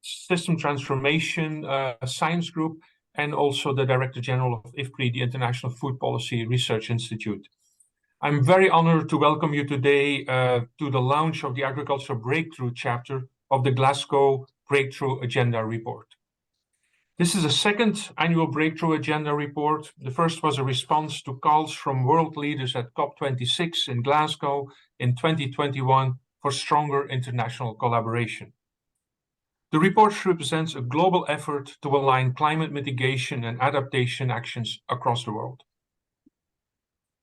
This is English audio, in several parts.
System Transformation Science Group, and also the Director General of IFPRI, the International Food Policy Research Institute. I'm very honored to welcome you today to the launch of the Agricultural Breakthrough chapter of the Glasgow Breakthrough Agenda report. This is a second annual Breakthrough Agenda report. The first was a response to calls from world leaders at COP26 in Glasgow in 2021 for stronger international collaboration. The report represents a global effort to align climate mitigation and adaptation actions across the world.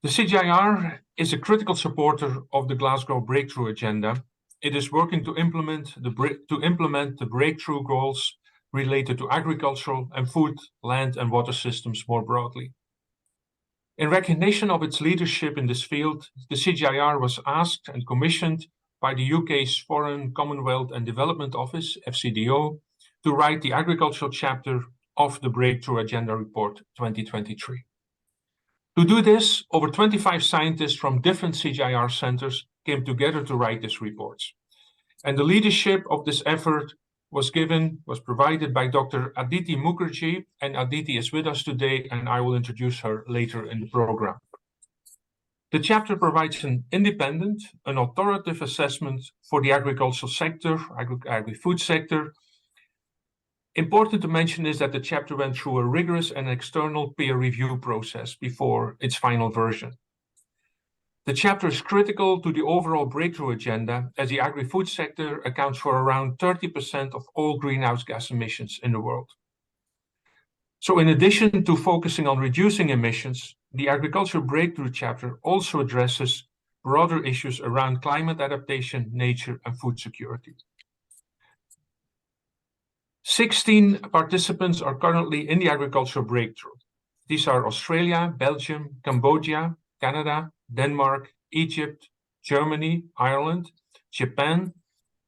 The CGIAR is a critical supporter of the Glasgow Breakthrough Agenda. It is working to implement the breakthrough goals related to agricultural and food, land and water systems more broadly. In recognition of its leadership in this field, the CGIAR was asked and commissioned by the UK's Foreign, Commonwealth and Development Office, FCDO, to write the agricultural chapter of the Breakthrough Agenda Report 2023. To do this, over 25 scientists from different CGIAR centers came together to write these reports. And the leadership of this effort was provided by Dr. Aditi Mukherjee, and Aditi is with us today, and I will introduce her later in the program. The chapter provides an independent, an authoritative assessment for the agricultural sector, agri-food sector. Important to mention is that the chapter went through a rigorous and external peer review process before its final version. The chapter is critical to the overall breakthrough agenda, as the agri-food sector accounts for around 30% of all greenhouse gas emissions in the world. So in addition to focusing on reducing emissions, the Agricultural Breakthrough chapter also addresses broader issues around climate adaptation, nature, and food security. 16 participants are currently in the Agricultural Breakthrough. These are Australia, Belgium, Cambodia, Canada, Denmark, Egypt, Germany, Ireland, Japan,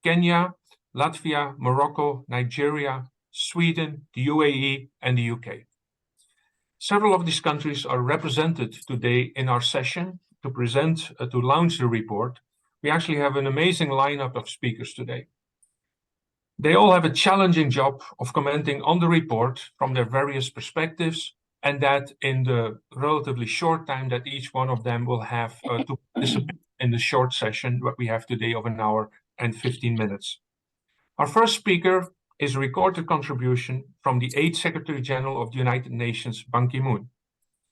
Kenya, Latvia, Morocco, Nigeria, Sweden, the UAE, and the UK. Several of these countries are represented today in our session to launch the report. We actually have an amazing lineup of speakers today. They all have a challenging job of commenting on the report from their various perspectives, and that in the relatively short time that each one of them will have to participate in the short session that we have today of 1 hour and 15 minutes. Our first speaker is a recorded contribution from the 8th Secretary General of the United Nations, Ban Ki-moon.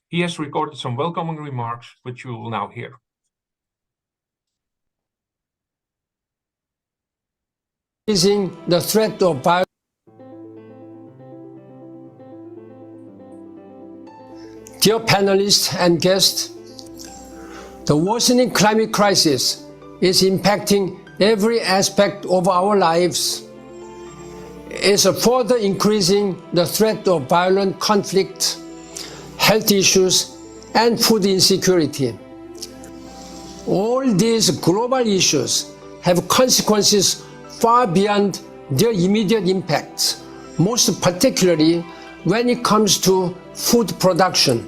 He has recorded some welcoming remarks, which you will now hear. Facing the threat of violence. Dear panelists and guests, the worsening climate crisis is impacting every aspect of our lives. It's further increasing the threat of violent conflict, health issues, and food insecurity. All these global issues have consequences far beyond their immediate impacts, most particularly when it comes to food production.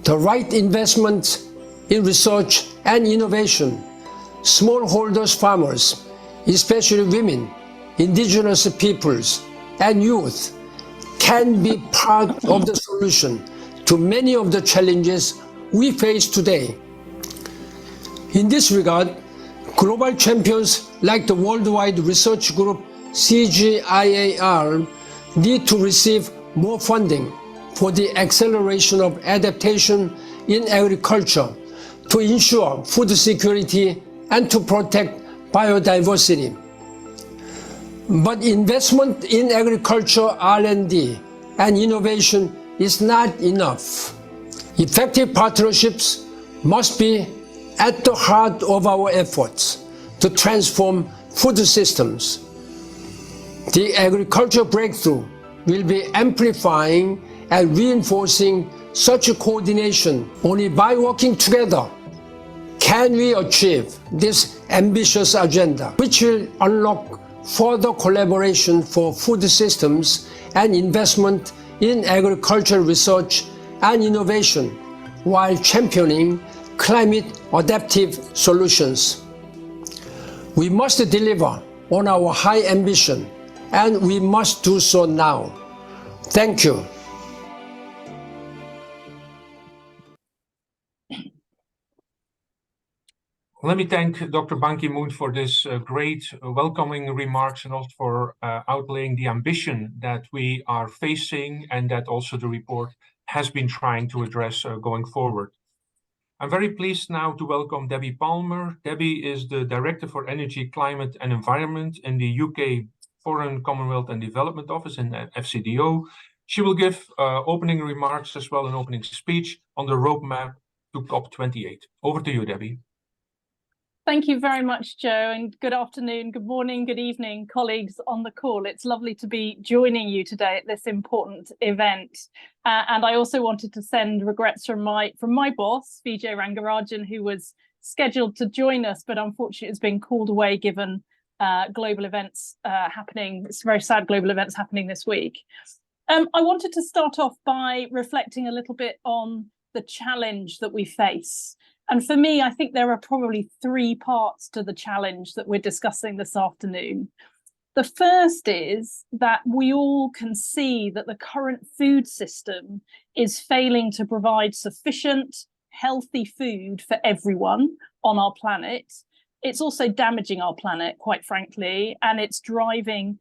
The right investment in research and innovation, smallholders farmers, especially women, indigenous peoples, and youth, can be part of the solution to many of the challenges we face today. In this regard, global champions like the worldwide research group CGIAR need to receive more funding for the acceleration of adaptation in agriculture to ensure food security and to protect biodiversity. But investment in agriculture, R&D, and innovation is not enough. Effective partnerships must be at the heart of our efforts to transform food systems. The agricultural breakthrough will be amplifying and reinforcing such a coordination. Only by working together can we achieve this ambitious agenda, which will unlock further collaboration for food systems and investment in agricultural research and innovation, while championing climate adaptive solutions. We must deliver on our high ambition, and we must do so now. Thank you. Let me thank Dr. Ban Ki-moon for this great welcoming remarks, and also for outlaying the ambition that we are facing and that also the report has been trying to address going forward. I'm very pleased now to welcome Debbie Palmer. Debbie is the Director for Energy, Climate and Environment in the UK Foreign, Commonwealth and Development Office in FCDO. She will give opening remarks as well, an opening speech on the roadmap to COP28. Over to you, Debbie. Thank you very much, Joe, and good afternoon, good morning, good evening, colleagues on the call. It's lovely to be joining you today at this important event. And I also wanted to send regrets from my boss, Vijay Rangarajan, who was scheduled to join us, but unfortunately has been called away given global events happening. It's very sad global events happening this week. I wanted to start off by reflecting a little bit on the challenge that we face. And for me, I think there are probably three parts to the challenge that we're discussing this afternoon. The first is that we all can see that the current food system is failing to provide sufficient, healthy food for everyone on our planet. It's also damaging our planet, quite frankly, and it's driving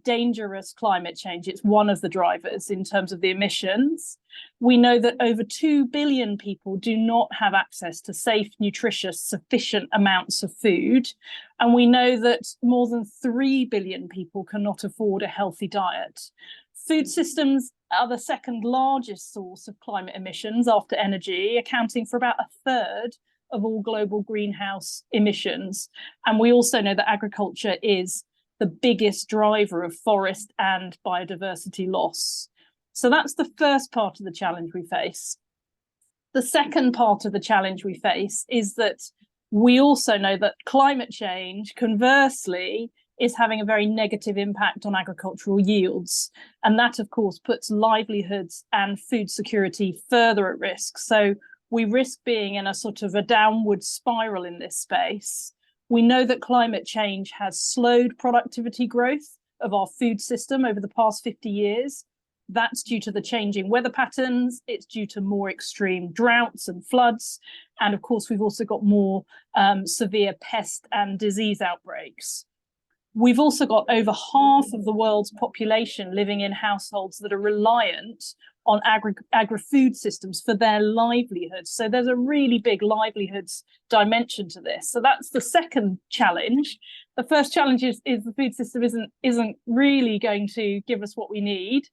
dangerous climate change. It's one of the drivers in terms of the emissions. We know that over 2 billion people do not have access to safe, nutritious, sufficient amounts of food. And we know that more than 3 billion people cannot afford a healthy diet. Food systems are the second largest source of climate emissions after energy, accounting for about a third of all global greenhouse emissions. And we also know that agriculture is the biggest driver of forest and biodiversity loss. So that's the first part of the challenge we face. The second part of the challenge we face is that we also know that climate change, conversely, is having a very negative impact on agricultural yields. And that, of course, puts livelihoods and food security further at risk. So we risk being in a sort of a downward spiral in this space. We know that climate change has slowed productivity growth of our food system over the past 50 years. That's due to the changing weather patterns. It's due to more extreme droughts and floods. And of course, we've also got more severe pest and disease outbreaks. We've also got over half of the world's population living in households that are reliant on agri-food systems for their livelihoods. So there's a really big livelihoods dimension to this. So that's the second challenge. The first challenge is the food system isn't really going to give us what we need.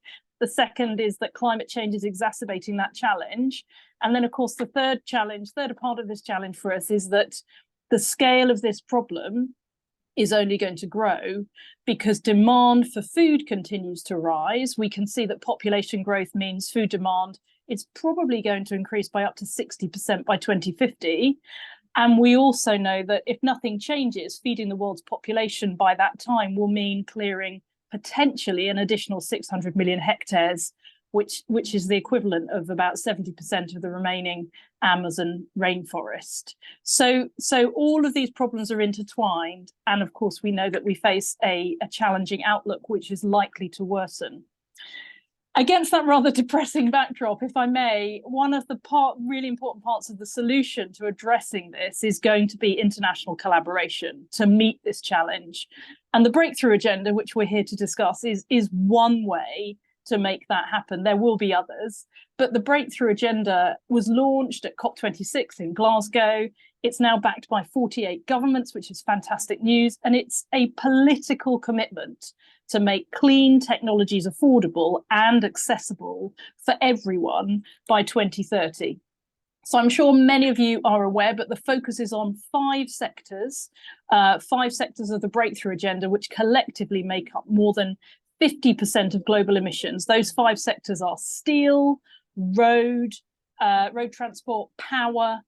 The second is that climate change is exacerbating that challenge. And then, of course, the third part of this challenge for us is that the scale of this problem is only going to grow because demand for food continues to rise. We can see that population growth means food demand is probably going to increase by up to 60% by 2050. And we also know that if nothing changes, feeding the world's population by that time will mean clearing potentially an additional 600 million hectares, which is the equivalent of about 70% of the remaining Amazon rainforest. So all of these problems are intertwined. And of course, we know that we face a challenging outlook, which is likely to worsen. Against that rather depressing backdrop, if I may, one of the really important parts of the solution to addressing this is going to be international collaboration to meet this challenge. And the Breakthrough Agenda, which we're here to discuss, is one way to make that happen. There will be others, but the Breakthrough Agenda was launched at COP26 in Glasgow. It's now backed by 48 governments, which is fantastic news. And it's a political commitment to make clean technologies affordable and accessible for everyone by 2030. So I'm sure many of you are aware, but the focus is on 5 sectors of the Breakthrough Agenda, which collectively make up more than 50% of global emissions. Those 5 sectors are steel, road transport, power,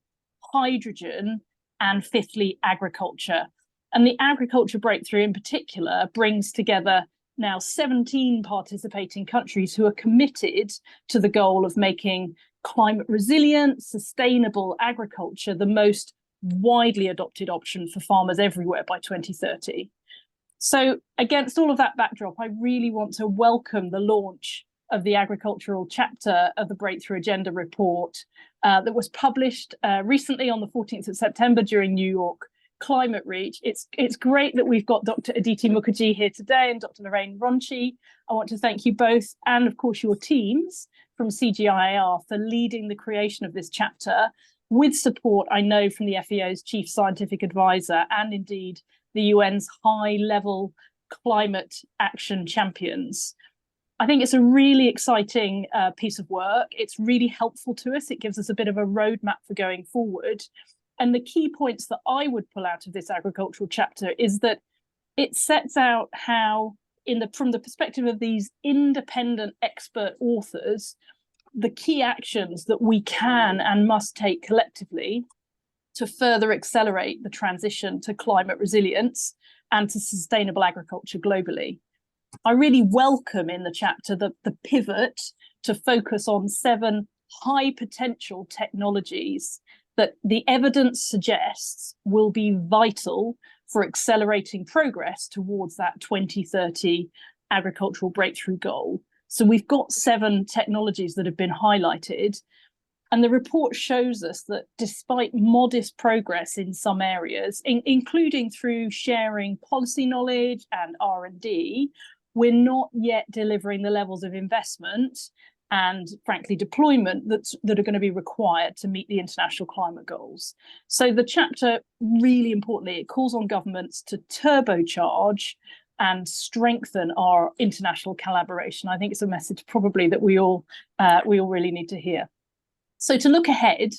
hydrogen, and fifthly, agriculture. And the agriculture breakthrough in particular brings together now 17 participating countries who are committed to the goal of making climate resilient, sustainable agriculture the most widely adopted option for farmers everywhere by 2030. So against all of that backdrop, I really want to welcome the launch of the agricultural chapter of the Breakthrough Agenda report that was published recently on the 14th of September during New York Climate Reach. It's great that we've got Dr. Aditi Mukherjee here today and Dr. Lorraine Ronchi. I want to thank you both and of course your teams from CGIAR for leading the creation of this chapter with support, I know, from the FAO's Chief Scientific Advisor and indeed the UN's high-level climate action champions. I think it's a really exciting piece of work. It's really helpful to us. It gives us a bit of a roadmap for going forward. And the key points that I would pull out of this agricultural chapter is that it sets out how, from the perspective of these independent expert authors, the key actions that we can and must take collectively to further accelerate the transition to climate resilience and to sustainable agriculture globally. I really welcome in the chapter the pivot to focus on 7 high potential technologies that the evidence suggests will be vital for accelerating progress towards that 2030 agricultural breakthrough goal. So we've got 7 technologies that have been highlighted. And the report shows us that despite modest progress in some areas, including through sharing policy knowledge and R&D, we're not yet delivering the levels of investment and, frankly, deployment that are going to be required to meet the international climate goals. So the chapter, really importantly, it calls on governments to turbocharge and strengthen our international collaboration. I think it's a message probably that we all really need to hear. So to look ahead,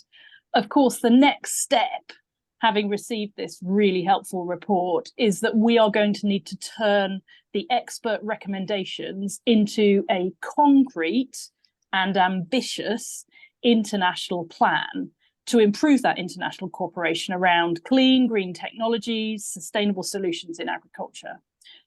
of course, the next step, having received this really helpful report, is that we are going to need to turn the expert recommendations into a concrete and ambitious international plan to improve that international cooperation around clean, green technologies, sustainable solutions in agriculture.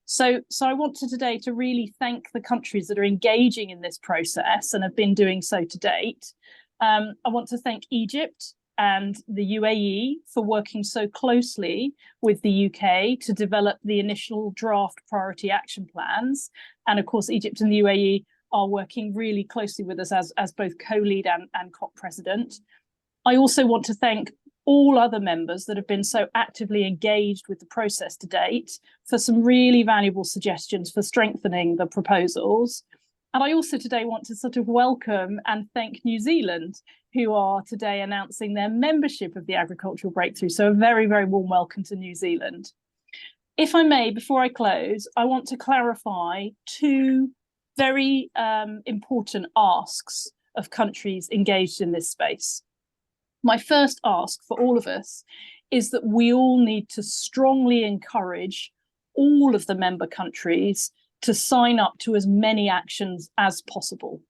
So I want today to really thank the countries that are engaging in this process and have been doing so to date. I want to thank Egypt and the UAE for working so closely with the UK to develop the initial draft priority action plans. And of course, Egypt and the UAE are working really closely with us as both co-lead and COP president. I also want to thank all other members that have been so actively engaged with the process to date for some really valuable suggestions for strengthening the proposals. And I also today want to sort of welcome and thank New Zealand, who are today announcing their membership of the Agricultural Breakthrough. So a very, very warm welcome to New Zealand. If I may, before I close, I want to clarify 2 very important asks of countries engaged in this space. My first ask for all of us is that we all need to strongly encourage all of the member countries to sign up to as many actions as possible.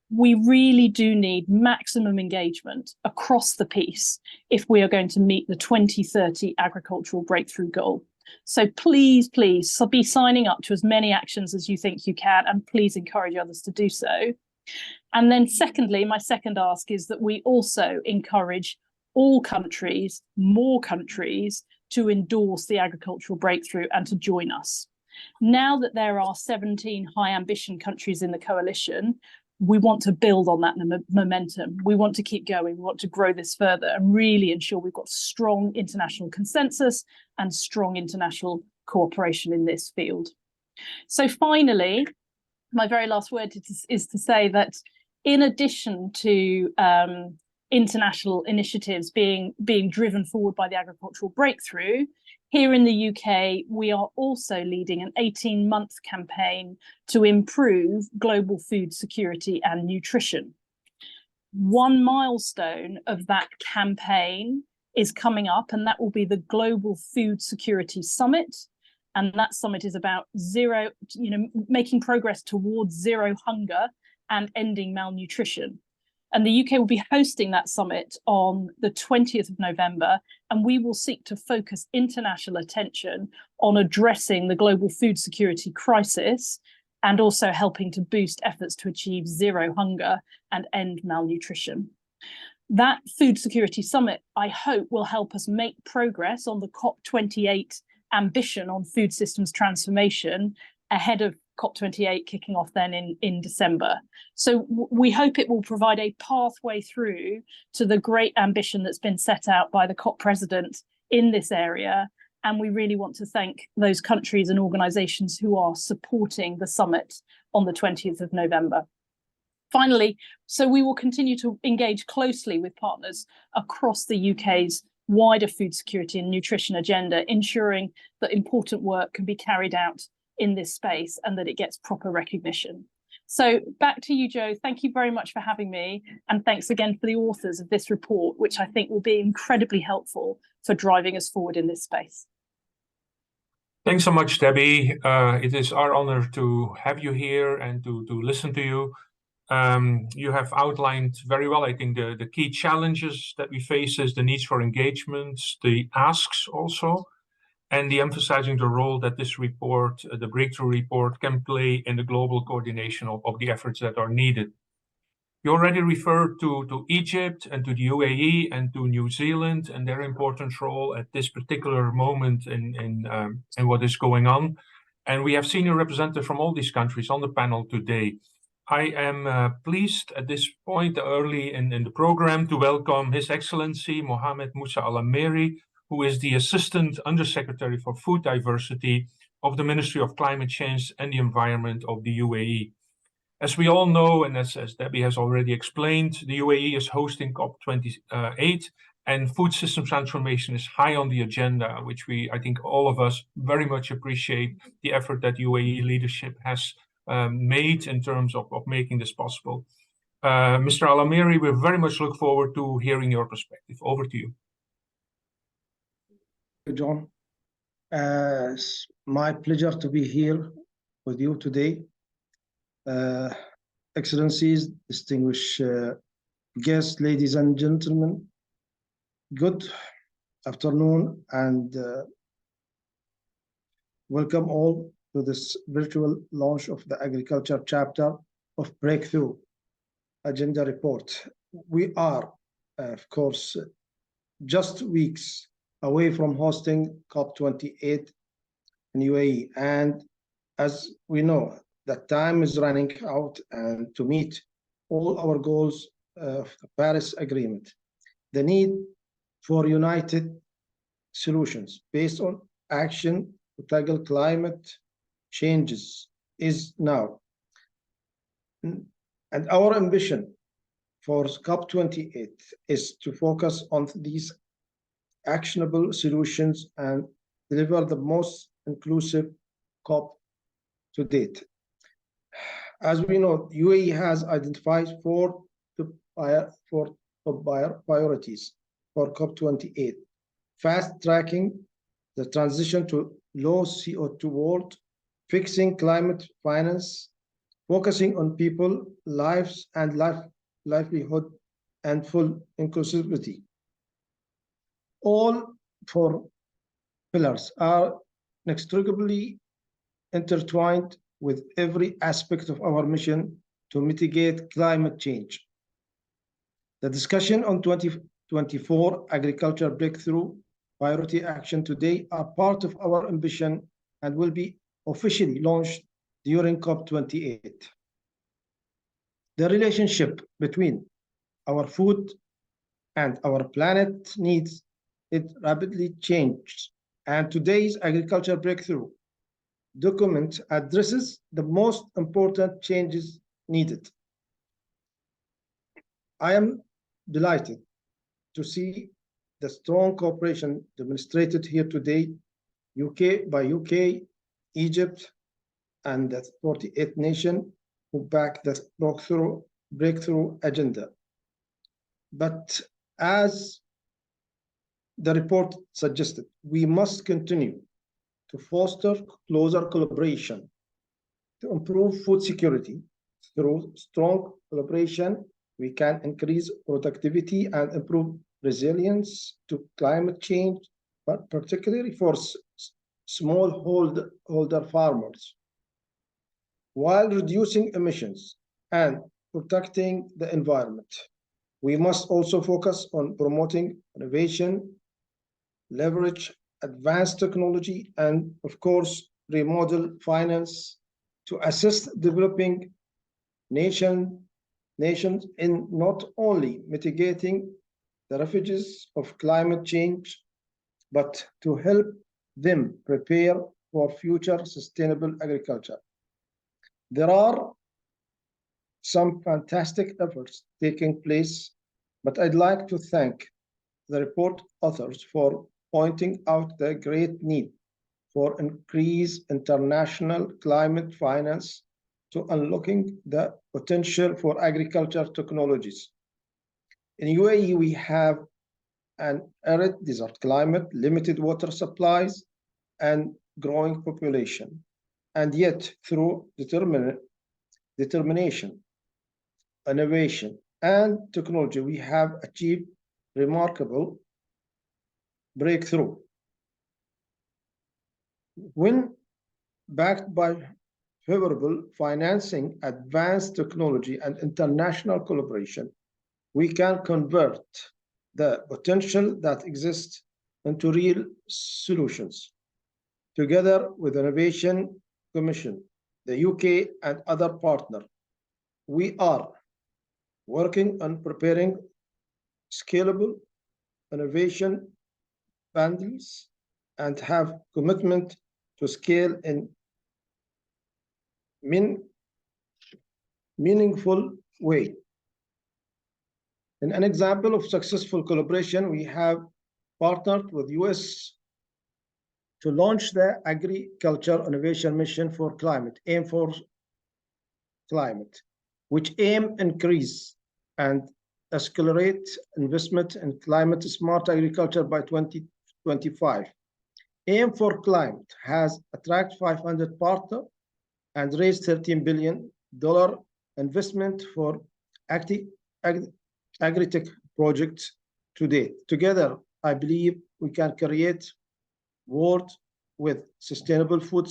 We really do need maximum engagement across the piece if we are going to meet the 2030 agricultural breakthrough goal. So please be signing up to as many actions as you think you can, and please encourage others to do so. And then secondly, my second ask is that we also encourage all countries, more countries, to endorse the agricultural breakthrough and to join us. Now that there are 17 high ambition countries in the coalition, we want to build on that momentum. We want to keep going. We want to grow this further and really ensure we've got strong international consensus and strong international cooperation in this field. So finally, my very last word is to say that in addition to international initiatives being driven forward by the agricultural breakthrough, here in the UK, we are also leading an 18-month campaign to improve global food security and nutrition. One milestone of that campaign is coming up, and that will be the Global Food Security Summit. And that summit is about making progress towards zero hunger and ending malnutrition. And the UK will be hosting that summit on the 20th of November, and we will seek to focus international attention on addressing the global food security crisis and also helping to boost efforts to achieve zero hunger and end malnutrition. That Food Security Summit, I hope, will help us make progress on the COP28 ambition on food systems transformation ahead of COP28 kicking off then in December. So we hope it will provide a pathway through to the great ambition that's been set out by the COP president in this area. And we really want to thank those countries and organisations who are supporting the summit on the 20th of November. Finally, so we will continue to engage closely with partners across the UK's wider food security and nutrition agenda, ensuring that important work can be carried out in this space and that it gets proper recognition. So back to you, Joe. Thank you very much for having me. And thanks again for the authors of this report, which I think will be incredibly helpful for driving us forward in this space. Thanks so much, Debbie. It is our honor to have you here and to listen to you. You have outlined very well, I think, the key challenges that we face is the needs for engagements, the asks also, and the emphasizing the role that this report, the Breakthrough Report, can play in the global coordination of the efforts that are needed. You already referred to Egypt and to the UAE and to New Zealand and their important role at this particular moment in what is going on. And we have senior representatives from all these countries on the panel today. I am pleased at this point early in the program to welcome His Excellency Mohamed Musa Al-Ameri, who is the Assistant Undersecretary for Food Diversity of the Ministry of Climate Change and the Environment of the UAE. As we all know, and as Debbie has already explained, the UAE is hosting COP28, and food system transformation is high on the agenda, which I think all of us very much appreciate the effort that UAE leadership has made in terms of making this possible. Mr. Al-Ameri, we very much look forward to hearing your perspective. Over to you. Thank you, John. It's my pleasure to be here with you today. Excellencies, distinguished guests, ladies and gentlemen, good afternoon and welcome all to this virtual launch of the agriculture chapter of Breakthrough Agenda report. We are, of course, just weeks away from hosting COP28 in UAE, and as we know, that time is running out, and to meet all our goals of the Paris Agreement, the need for united solutions based on action to tackle climate changes is now. And our ambition for COP28 is to focus on these actionable solutions and deliver the most inclusive COP to date. As we know, UAE has identified four priorities for COP28: fast-tracking the transition to low CO2 world, fixing climate finance, focusing on people, lives and livelihood, and full inclusivity. All four pillars are inextricably intertwined with every aspect of our mission to mitigate climate change. The discussion on 2024 Agriculture Breakthrough Priority Action today are part of our ambition and will be officially launched during COP28. The relationship between our food and our planet needs it rapidly changed, and today's Agriculture Breakthrough document addresses the most important changes needed. I am delighted to see the strong cooperation demonstrated here today, by UK, Egypt, and the 48th nation who back the breakthrough agenda. But as the report suggested, we must continue to foster closer collaboration to improve food security. Through strong collaboration, we can increase productivity and improve resilience to climate change, but particularly for smallholder farmers, while reducing emissions and protecting the environment. We must also focus on promoting innovation, leverage advanced technology, and of course, remodel finance to assist developing nations in not only mitigating the ravages of climate change, but to help them prepare for future sustainable agriculture. There are some fantastic efforts taking place, but I'd like to thank the report authors for pointing out the great need for increased international climate finance to unlocking the potential for agriculture technologies. In UAE, we have an arid desert climate, limited water supplies, and growing population. And yet, through determination, innovation, and technology, we have achieved remarkable breakthrough. When backed by favorable financing, advanced technology, and international collaboration, we can convert the potential that exists into real solutions. Together with the Innovation Commission, the UK, and other partners, we are working on preparing scalable innovation bundles and have commitment to scale in meaningful way. In an example of successful collaboration, we have partnered with US to launch the Agriculture Innovation Mission for Climate, Aim for Climate, which aim increase and accelerate investment in climate smart agriculture by 2025. Aim for Climate has attracted 500 partners and raised $13 billion investment for agri-tech projects to date. Together, I believe we can create world with sustainable food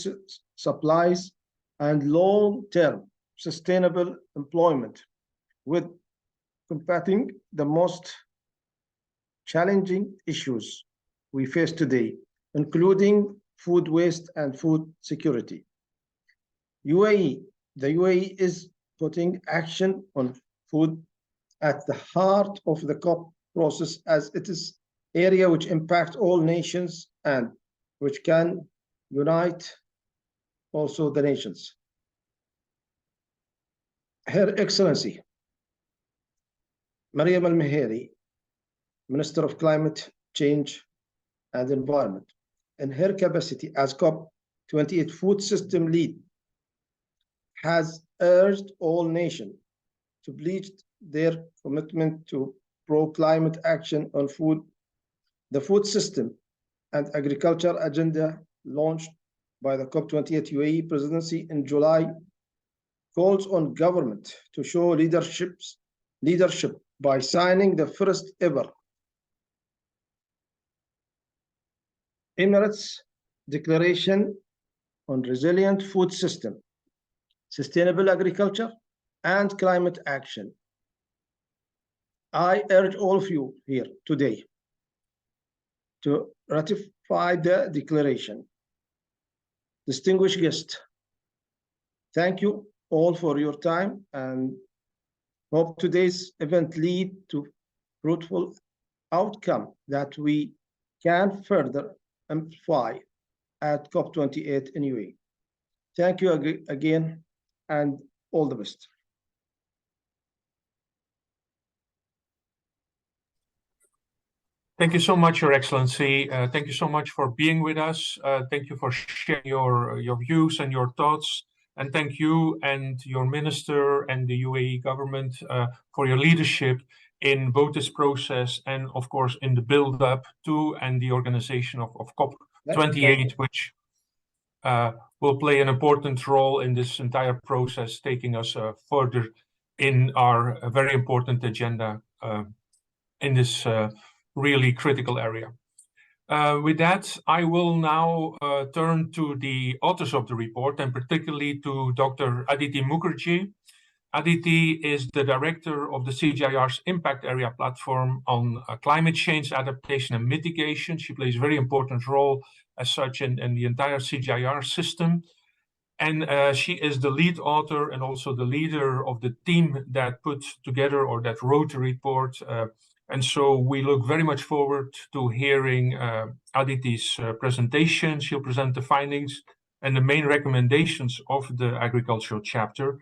supplies and long-term sustainable employment, with combating the most challenging issues we face today, including food waste and food security. The UAE is putting action on food at the heart of the COP process, as it is an area which impacts all nations and which can unite also the nations. Her Excellency, Mariam Al-Meheri, Minister of Climate Change and Environment, in her capacity as COP28 food system lead, has urged all nations to pledge their commitment to pro-climate action on food. The food system and agriculture agenda launched by the COP28 UAE presidency in July calls on government to show leadership by signing the first ever Emirates Declaration on Resilient Food System, Sustainable Agriculture, and Climate Action. I urge all of you here today to ratify the declaration. Distinguished guests, thank you all for your time, and hope today's event lead to fruitful outcome that we can further amplify at COP28 in UAE. Thank you again, and all the best. Thank you so much, Your Excellency. Thank you so much for being with us. Thank you for sharing your views and your thoughts. And thank you and your minister and the UAE government for your leadership in both this process and, of course, in the build-up to and the organization of COP28, which will play an important role in this entire process, taking us further in our very important agenda in this really critical area. With that, I will now turn to the authors of the report, and particularly to Dr. Aditi Mukherjee, Aditi is the director of the CGIAR's Impact Area platform on climate change adaptation and mitigation. She plays a very important role as such in the entire CGIAR system. And she is the lead author and also the leader of the team that put together or that wrote the report. And so we look very much forward to hearing Aditi's presentation. She'll present the findings and the main recommendations of the agricultural chapter.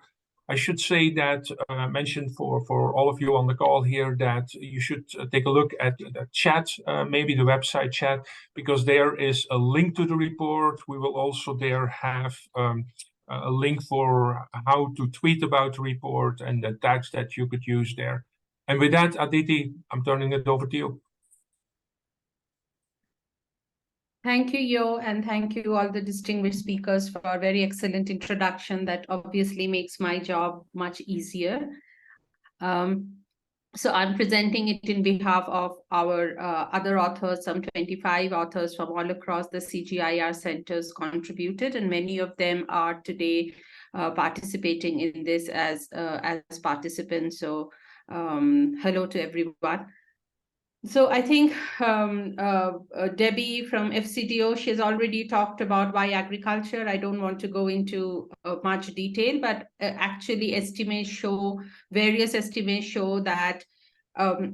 I should say that mention for all of you on the call here that you should take a look at the chat, maybe the website chat, because there is a link to the report. We will also there have a link for how to tweet about the report and the tags that you could use there. And with that, Aditi, I'm turning it over to you. Thank you, Yo, and thank you all the distinguished speakers for a very excellent introduction that obviously makes my job much easier. So I'm presenting it in behalf of our other authors. Some 25 authors from all across the CGIAR centers contributed, and many of them are today participating in this as participants. So hello to everyone. So I think Debbie from FCDO, she's already talked about why agriculture. I don't want to go into much detail, but actually various estimates show that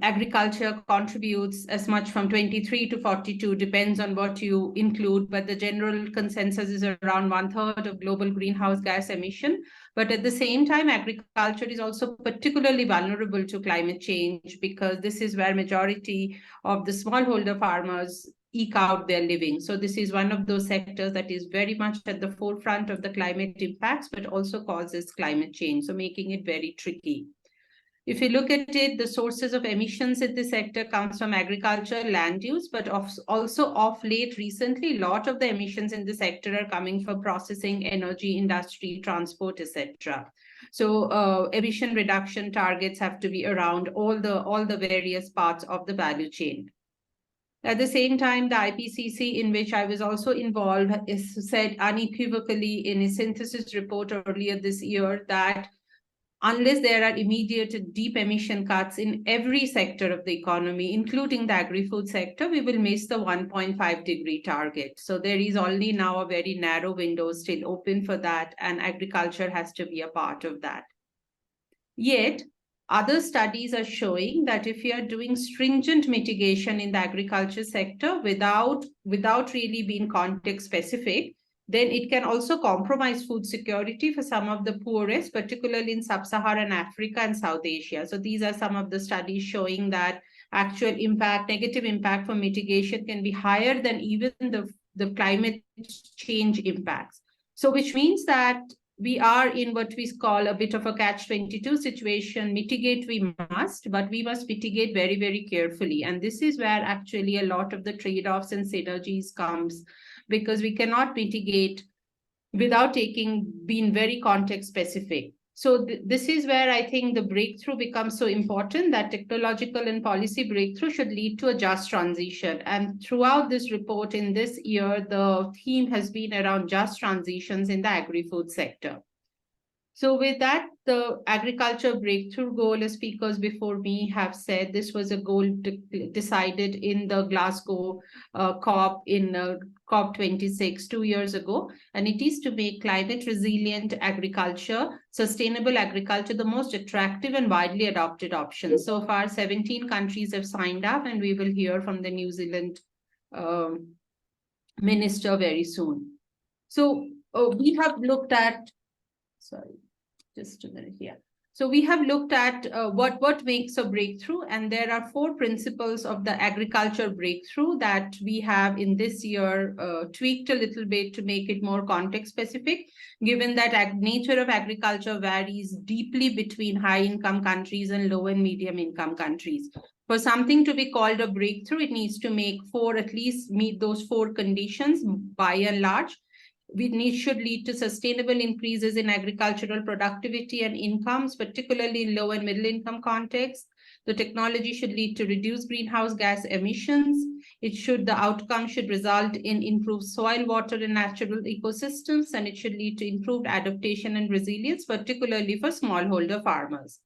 agriculture contributes as much from 23 to 42, depends on what you include, but the general consensus is around 1/3 of global greenhouse gas emission. But at the same time, agriculture is also particularly vulnerable to climate change because this is where majority of the smallholder farmers eke out their living. So this is one of those sectors that is very much at the forefront of the climate impacts, but also causes climate change, so making it very tricky. If you look at it, the sources of emissions in this sector comes from agriculture, land use, but also of late recently, a lot of the emissions in the sector are coming from processing, energy, industry, transport, etc. So emission reduction targets have to be around all the various parts of the value chain. At the same time, the IPCC, in which I was also involved, said unequivocally in a synthesis report earlier this year that unless there are immediate deep emission cuts in every sector of the economy, including the agri-food sector, we will miss the 1.5-degree target. So there is only now a very narrow window still open for that, and agriculture has to be a part of that. Yet, other studies are showing that if you are doing stringent mitigation in the agriculture sector without really being context specific, then it can also compromise food security for some of the poorest, particularly in sub-Saharan Africa and South Asia. So these are some of the studies showing that actual impact, negative impact for mitigation can be higher than even the climate change impacts. So which means that we are in what we call a bit of a catch-22 situation. Mitigate we must, but we must mitigate very, very carefully. And this is where actually a lot of the trade-offs and synergies comes, because we cannot mitigate without being very context specific. So this is where I think the breakthrough becomes so important, that technological and policy breakthrough should lead to a just transition. And throughout this report in this year, the theme has been around just transitions in the agri-food sector. So with that, the agriculture breakthrough goal, as speakers before me have said, this was a goal decided in the Glasgow COP in COP26 2 years ago. And it is to make climate resilient agriculture, sustainable agriculture, the most attractive and widely adopted option. So far, 17 countries have signed up, and we will hear from the New Zealand minister very soon. So we have looked at, sorry, just a minute here. So we have looked at what makes a breakthrough, and there are 4 principles of the agriculture breakthrough that we have in this year tweaked a little bit to make it more context specific, given that nature of agriculture varies deeply between high-income countries and low and medium-income countries. For something to be called a breakthrough, it needs to at least meet those 4 conditions by and large. Should lead to sustainable increases in agricultural productivity and incomes, particularly in low and middle income contexts. The technology should lead to reduced greenhouse gas emissions. The outcome should result in improved soil, water, and natural ecosystems, and it should lead to improved adaptation and resilience, particularly for smallholder farmers.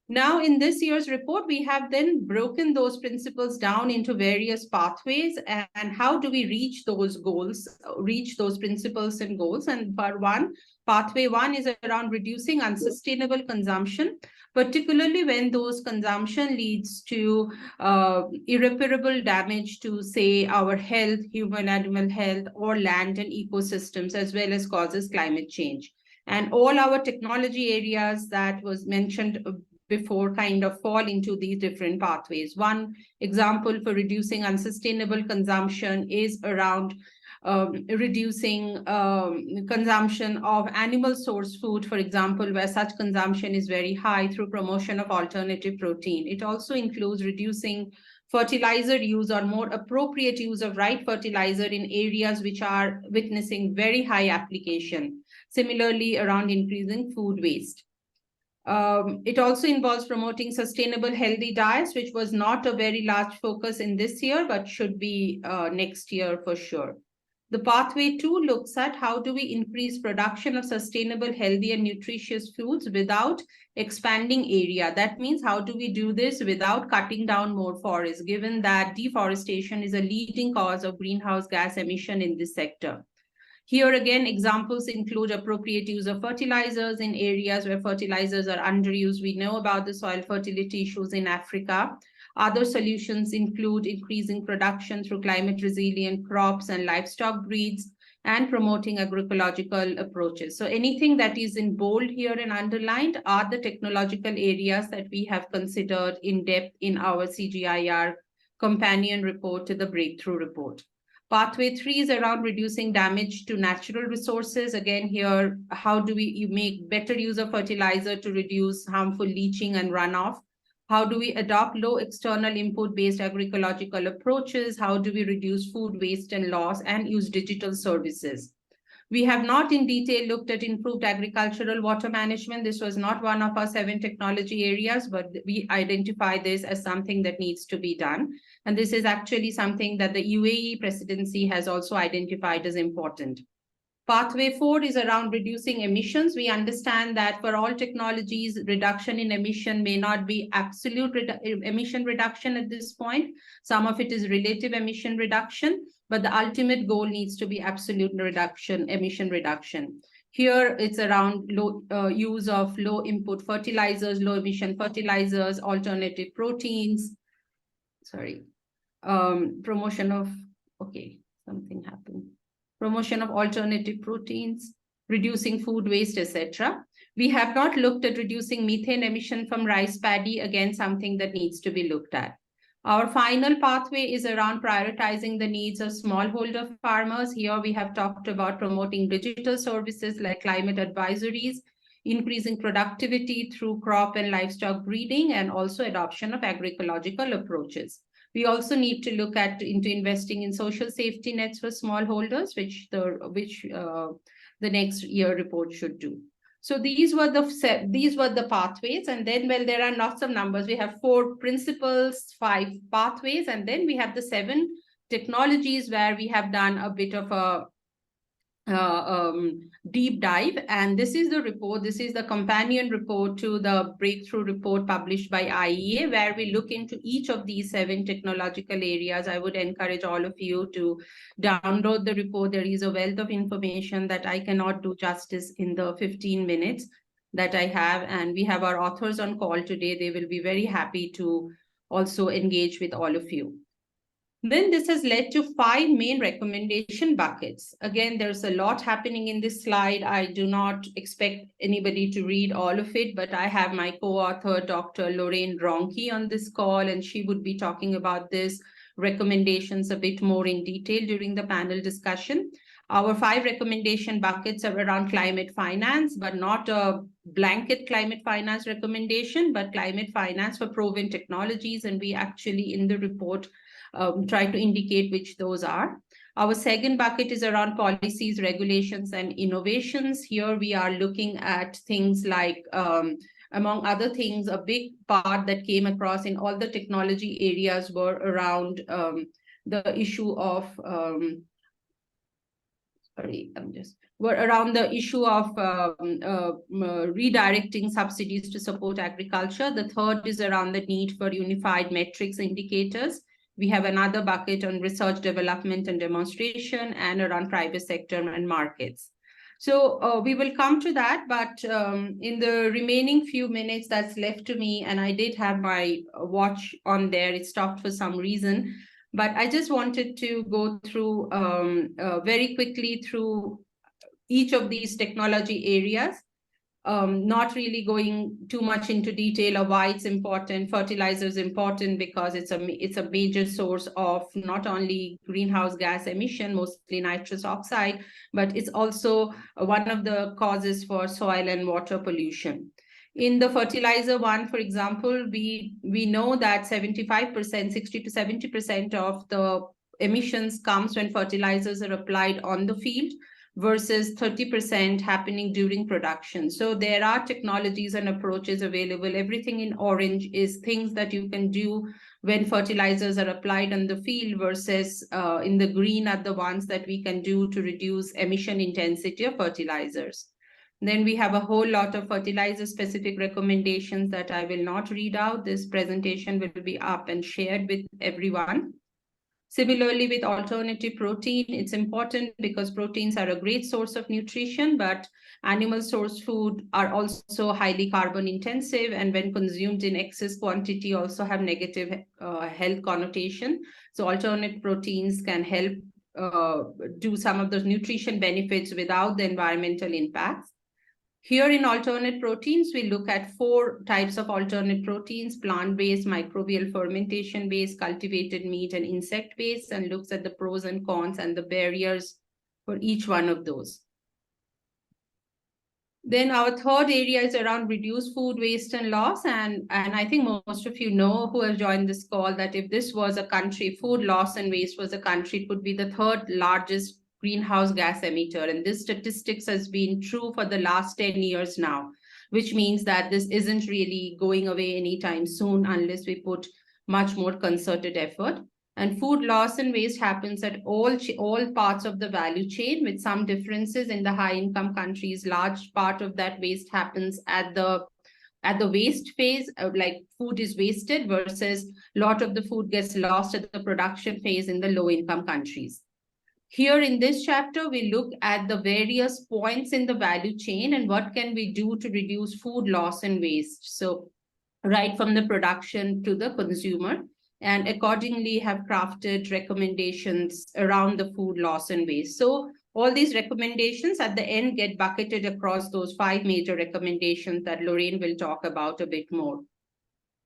Now, in this year's report, we have then broken those principles down into various pathways and how do we reach those goals, reach those principles and goals. And pathway one is around reducing unsustainable consumption, particularly when those consumption leads to irreparable damage to, say, our health, human animal health, or land and ecosystems, as well as causes climate change. And all our technology areas that was mentioned before kind of fall into these different pathways. One example for reducing unsustainable consumption is around reducing consumption of animal source food, for example, where such consumption is very high, through promotion of alternative protein. It also includes reducing fertilizer use or more appropriate use of right fertilizer in areas which are witnessing very high application. Similarly, around increasing food waste. It also involves promoting sustainable, healthy diets, which was not a very large focus in this year, but should be next year for sure. The pathway 2 looks at how do we increase production of sustainable, healthy, and nutritious foods without expanding area. That means how do we do this without cutting down more forests, given that deforestation is a leading cause of greenhouse gas emission in this sector. Here again, examples include appropriate use of fertilizers in areas where fertilizers are underused. We know about the soil fertility issues in Africa. Other solutions include increasing production through climate resilient crops and livestock breeds, and promoting agroecological approaches. So anything that is in bold here and underlined are the technological areas that we have considered in depth in our CGIAR companion report to the breakthrough report. Pathway 3 is around reducing damage to natural resources. Again, here, how do you make better use of fertilizer to reduce harmful leaching and runoff? How do we adopt low external input-based agroecological approaches? How do we reduce food waste and loss and use digital services? We have not in detail looked at improved agricultural water management. This was not one of our 7 technology areas, but we identify this as something that needs to be done. And this is actually something that the UAE presidency has also identified as important. Pathway 4 is around reducing emissions. We understand that for all technologies, reduction in emission may not be absolute emission reduction at this point. Some of it is relative emission reduction, but the ultimate goal needs to be absolute reduction, emission reduction. Here, it's around use of low input fertilizers, low emission fertilizers, alternative proteins. Promotion of alternative proteins, reducing food waste, etc. We have not looked at reducing methane emission from rice paddy, again, something that needs to be looked at. Our final pathway is around prioritizing the needs of smallholder farmers. Here we have talked about promoting digital services like climate advisories, increasing productivity through crop and livestock breeding, and also adoption of agroecological approaches. We also need to look into investing in social safety nets for smallholders, which the next year report should do. So these were the pathways, and then, well, there are lots of numbers. We have 4 principles, 5 pathways, and then we have the 7 technologies where we have done a bit of a deep dive. And this is the report. This is the companion report to the breakthrough report published by IEA, where we look into each of these 7 technological areas. I would encourage all of you to download the report. There is a wealth of information that I cannot do justice in the 15 minutes that I have. And we have our authors on call today. They will be very happy to also engage with all of you. Then this has led to 5 main recommendation buckets. Again, there's a lot happening in this slide. I do not expect anybody to read all of it, but I have my co-author, Dr. Lorraine Ronke, on this call, and she would be talking about this recommendations a bit more in detail during the panel discussion. Our 5 recommendation buckets are around climate finance, but not a blanket climate finance recommendation, but climate finance for proven technologies. And we actually, in the report, try to indicate which those are. Our second bucket is around policies, regulations, and innovations. Here we are looking at things like among other things, a big part that came across in all the technology areas were around the issue of redirecting subsidies to support agriculture. The third is around the need for unified metrics indicators. We have another bucket on research, development, and demonstration, and around private sector and markets. So we will come to that, but in the remaining few minutes that's left to me, and I did have my watch on there, it stopped for some reason, but I just wanted to go through very quickly through each of these technology areas, not really going too much into detail of why it's important. Fertilizer is important because it's a major source of not only greenhouse gas emission, mostly nitrous oxide, but it's also one of the causes for soil and water pollution. In the fertilizer one, for example, we know that 75%, 60 to 70% of the emissions comes when fertilizers are applied on the field, versus 30% happening during production. So there are technologies and approaches available. Everything in orange is things that you can do when fertilizers are applied on the field, versus in the green are the ones that we can do to reduce emission intensity of fertilizers. Then we have a whole lot of fertilizer-specific recommendations that I will not read out. This presentation will be up and shared with everyone. Similarly, with alternative protein, it's important because proteins are a great source of nutrition, but animal source food are also highly carbon intensive, and when consumed in excess quantity also have negative health connotation. So alternate proteins can help do some of those nutrition benefits without the environmental impacts. Here in alternate proteins, we look at 4 types of alternate proteins: plant-based, microbial fermentation-based, cultivated meat, and insect-based, and looks at the pros and cons and the barriers for each one of those. Then our third area is around reduced food waste and loss. And I think most of you know who have joined this call that if this was a country, food loss and waste was a country, it would be the 3rd largest greenhouse gas emitter. And this statistics has been true for the last 10 years now, which means that this isn't really going away anytime soon unless we put much more concerted effort. And food loss and waste happens at all parts of the value chain, with some differences. In the high income countries, large part of that waste happens at the waste phase, like food is wasted, versus a lot of the food gets lost at the production phase in the low income countries. Here in this chapter, we look at the various points in the value chain and what can we do to reduce food loss and waste. So right from the production to the consumer, and accordingly have crafted recommendations around the food loss and waste. So all these recommendations at the end get bucketed across those 5 major recommendations that Lorraine will talk about a bit more.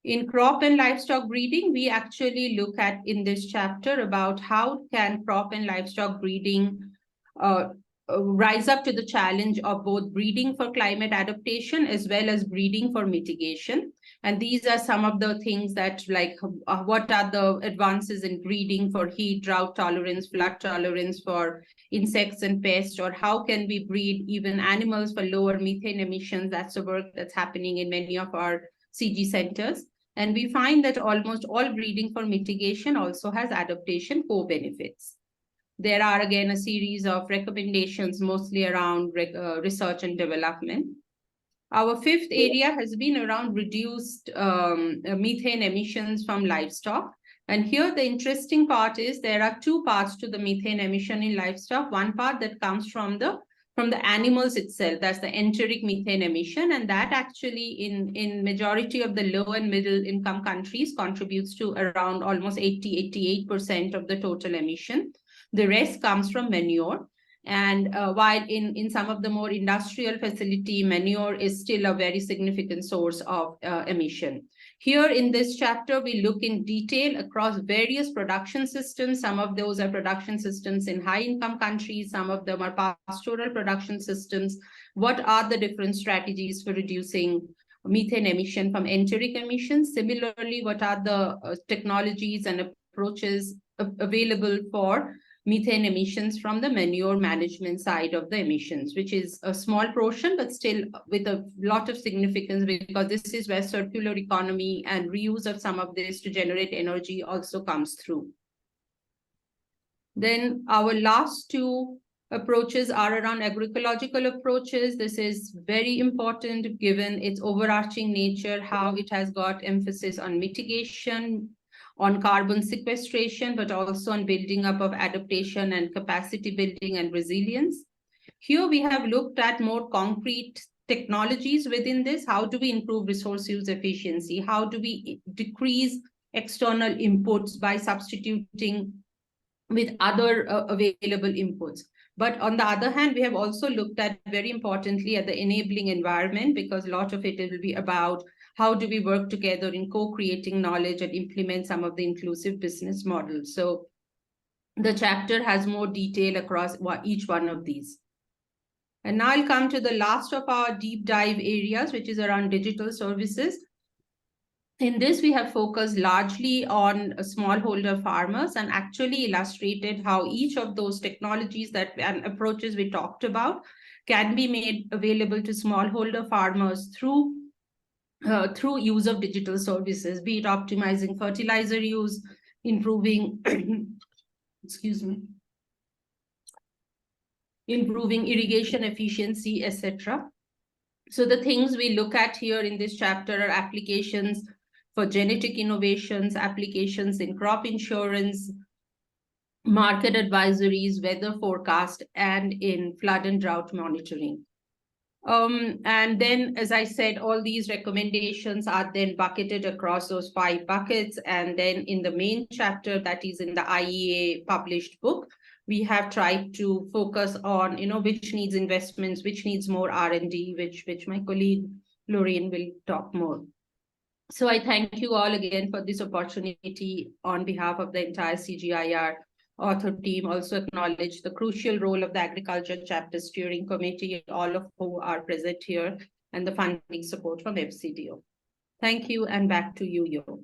In crop and livestock breeding, we actually look at in this chapter about how can crop and livestock breeding rise up to the challenge of both breeding for climate adaptation as well as breeding for mitigation. And these are some of the things that, like, what are the advances in breeding for heat, drought tolerance, flood tolerance for insects and pests, or how can we breed even animals for lower methane emissions? That's the work that's happening in many of our CG centers. And we find that almost all breeding for mitigation also has adaptation co-benefits. There are, again, a series of recommendations, mostly around research and development. Our 5th area has been around reduced methane emissions from livestock. And here the interesting part is there are 2 parts to the methane emission in livestock. One part that comes from the animals itself, that's the enteric methane emission, and that actually in majority of the low and middle income countries contributes to around almost 88% of the total emission. The rest comes from manure. And while in some of the more industrial facility, manure is still a very significant source of emission. Here in this chapter, we look in detail across various production systems. Some of those are production systems in high-income countries. Some of them are pastoral production systems. What are the different strategies for reducing methane emission from enteric emissions? Similarly, what are the technologies and approaches available for methane emissions from the manure management side of the emissions, which is a small portion, but still with a lot of significance, because this is where circular economy and reuse of some of this to generate energy also comes through. Then our last two approaches are around agroecological approaches. This is very important given its overarching nature, how it has got emphasis on mitigation, on carbon sequestration, but also on building up of adaptation and capacity building and resilience. Here we have looked at more concrete technologies within this. How do we improve resource use efficiency? How do we decrease external inputs by substituting with other available inputs? But on the other hand, we have also looked at, very importantly, at the enabling environment, because a lot of it will be about how do we work together in co-creating knowledge and implement some of the inclusive business models. So the chapter has more detail across each one of these. And now I'll come to the last of our deep dive areas, which is around digital services. In this, we have focused largely on smallholder farmers and actually illustrated how each of those technologies and approaches we talked about can be made available to smallholder farmers through use of digital services, be it optimizing fertilizer use, improving, improving irrigation efficiency, etc. So the things we look at here in this chapter are applications for genetic innovations, applications in crop insurance, market advisories, weather forecast, and in flood and drought monitoring. And then, as I said, all these recommendations are then bucketed across those 5 buckets. And then in the main chapter, that is in the IEA published book, we have tried to focus on, which needs investments, which needs more R&D, which my colleague Lorraine will talk more. So I thank you all again for this opportunity on behalf of the entire CGIAR author team. Also acknowledge the crucial role of the Agriculture Chapter Steering Committee, all of who are present here, and the funding support from FCDO. Thank you, and back to you, Yo.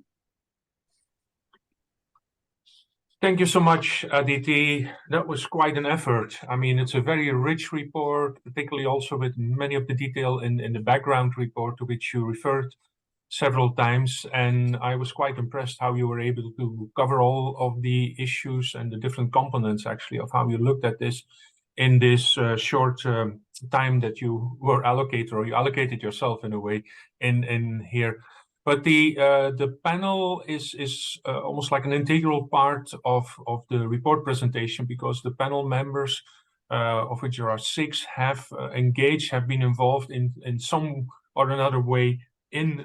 Thank you so much, Aditi. That was quite an effort. I mean, it's a very rich report, particularly also with many of the detail in the background report to which you referred several times. And I was quite impressed how you were able to cover all of the issues and the different components, actually, of how you looked at this in this short time that you were allocated, or you allocated yourself in a way in here. But the panel is almost like an integral part of the report presentation, because the panel members, of which there are 6, have engaged, have been involved in some or another way in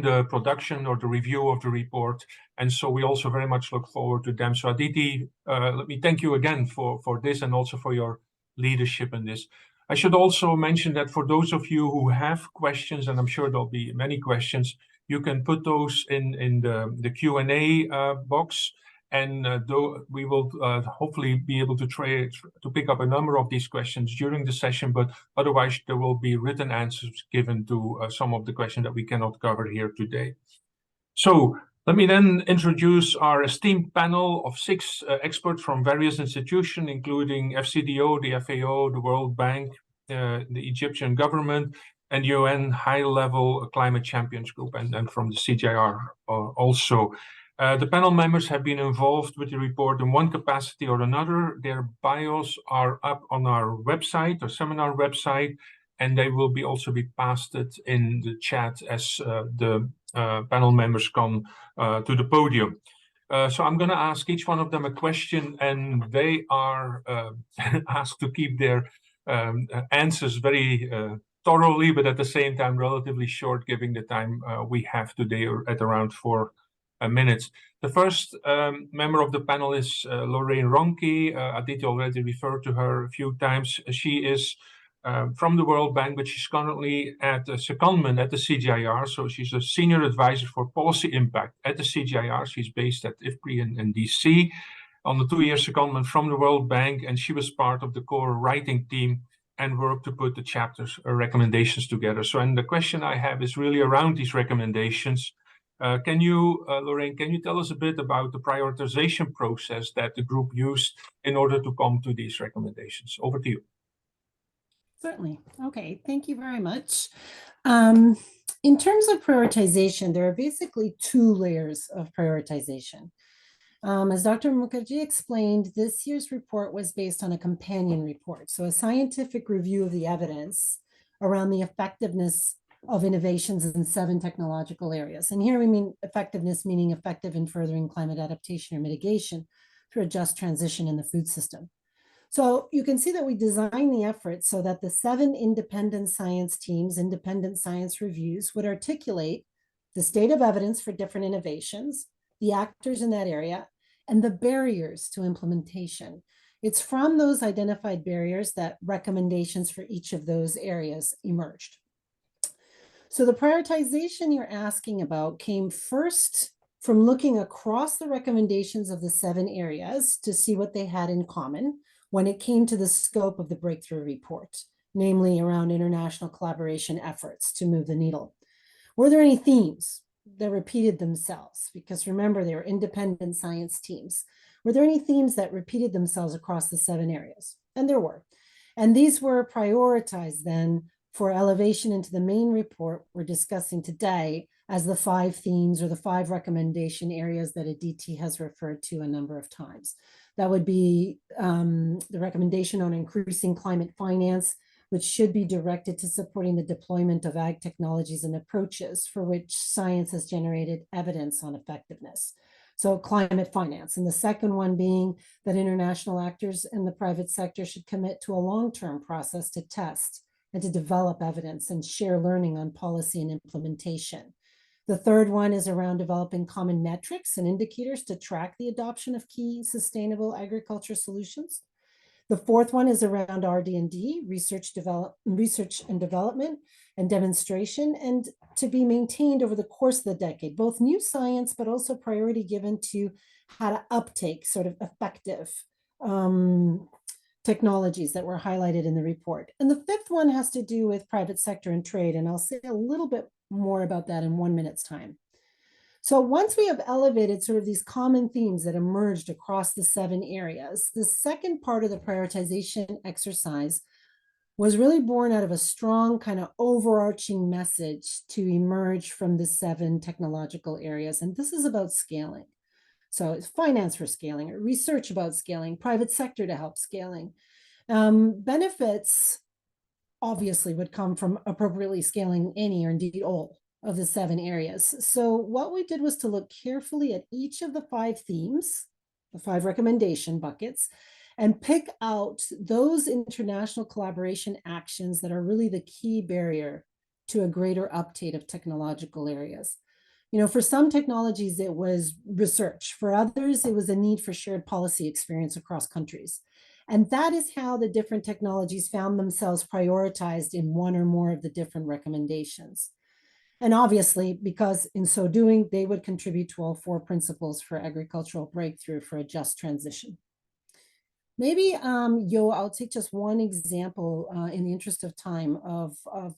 the production or the review of the report. And so we also very much look forward to them. So Aditi, let me thank you again for this, and also for your leadership in this. I should also mention that for those of you who have questions, and I'm sure there'll be many questions, you can put those in the Q&A box, and we will hopefully be able to pick up a number of these questions during the session, but otherwise there will be written answers given to some of the questions that we cannot cover here today. So let me then introduce our esteemed panel of 6 experts from various institutions, including FCDO, the FAO, the World Bank, the Egyptian government, and UN High-Level Climate Champions Group, and from the CGIAR also. The panel members have been involved with the report in one capacity or another. Their bios are up on our website, our seminar website, and they will also be pasted in the chat as the panel members come to the podium. So I'm going to ask each one of them a question, and they are asked to keep their answers very thoroughly, but at the same time relatively short, given the time we have today at around 4 minutes. The first member of the panel is Lorraine Ronke. Aditi already referred to her a few times. She is from the World Bank, but she's currently at a secondment at the CGIAR. So she's a senior advisor for policy impact at the CGIAR. She's based at IFPRI in DC on the 2-year secondment from the World Bank, and she was part of the core writing team and worked to put the chapter's recommendations together. So, and the question I have is really around these recommendations. Lorraine, can you tell us a bit about the prioritization process that the group used in order to come to these recommendations? Over to you. Certainly. Okay, thank you very much. In terms of prioritization, there are basically two layers of prioritization. As Dr. Mukherjee explained, this year's report was based on a companion report, so a scientific review of the evidence around the effectiveness of innovations in 7 technological areas. And here we mean effectiveness, meaning effective in furthering climate adaptation or mitigation through a just transition in the food system. So you can see that we designed the effort so that the 7 independent science teams, independent science reviews, would articulate the state of evidence for different innovations, the actors in that area, and the barriers to implementation. It's from those identified barriers that recommendations for each of those areas emerged. So the prioritization you're asking about came first from looking across the recommendations of the 7 areas to see what they had in common when it came to the scope of the breakthrough report, namely around international collaboration efforts to move the needle. Were there any themes that repeated themselves? Because remember, they were independent science teams. Were there any themes that repeated themselves across the 7 areas? And there were. And these were prioritized then for elevation into the main report we're discussing today as the 5 themes or the 5 recommendation areas that Aditi has referred to a number of times. That would be the recommendation on increasing climate finance, which should be directed to supporting the deployment of ag technologies and approaches for which science has generated evidence on effectiveness. So climate finance. And the second one being that international actors in the private sector should commit to a long-term process to test and to develop evidence and share learning on policy and implementation. The third one is around developing common metrics and indicators to track the adoption of key sustainable agriculture solutions. The fourth one is around RD&D, research and development and demonstration, and to be maintained over the course of the decade, both new science, but also priority given to how to uptake sort of effective technologies that were highlighted in the report. And the fifth one has to do with private sector and trade, and I'll say a little bit more about that in 1 minute's time. So once we have elevated sort of these common themes that emerged across the 7 areas, the second part of the prioritization exercise was really born out of a strong kind of overarching message to emerge from the 7 technological areas. And this is about scaling. So it's finance for scaling, or research about scaling, private sector to help scaling. Benefits obviously would come from appropriately scaling any or indeed all of the 7 areas. So what we did was to look carefully at each of the 5 themes, the 5 recommendation buckets, and pick out those international collaboration actions that are really the key barrier to a greater uptake of technological areas. You know, for some technologies, it was research. For others, it was a need for shared policy experience across countries. And that is how the different technologies found themselves prioritized in one or more of the different recommendations. And obviously, because in so doing, they would contribute to all 4 principles for agricultural breakthrough for a just transition. Maybe, Yo, I'll take just one example in the interest of time of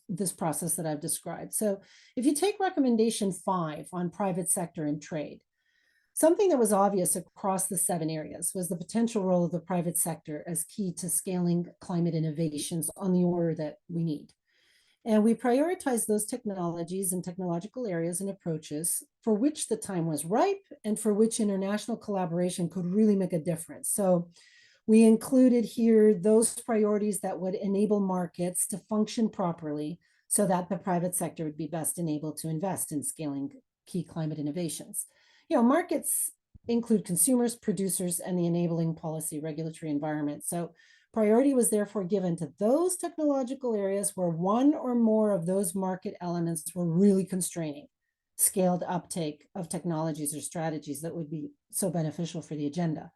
this process that I've described. So if you take recommendation 5 on private sector and trade, something that was obvious across the 7 areas was the potential role of the private sector as key to scaling climate innovations on the order that we need. And we prioritized those technologies and technological areas and approaches for which the time was ripe and for which international collaboration could really make a difference. So we included here those priorities that would enable markets to function properly so that the private sector would be best enabled to invest in scaling key climate innovations. You know, markets include consumers, producers, and the enabling policy regulatory environment. So priority was therefore given to those technological areas where one or more of those market elements were really constraining scaled uptake of technologies or strategies that would be so beneficial for the agenda.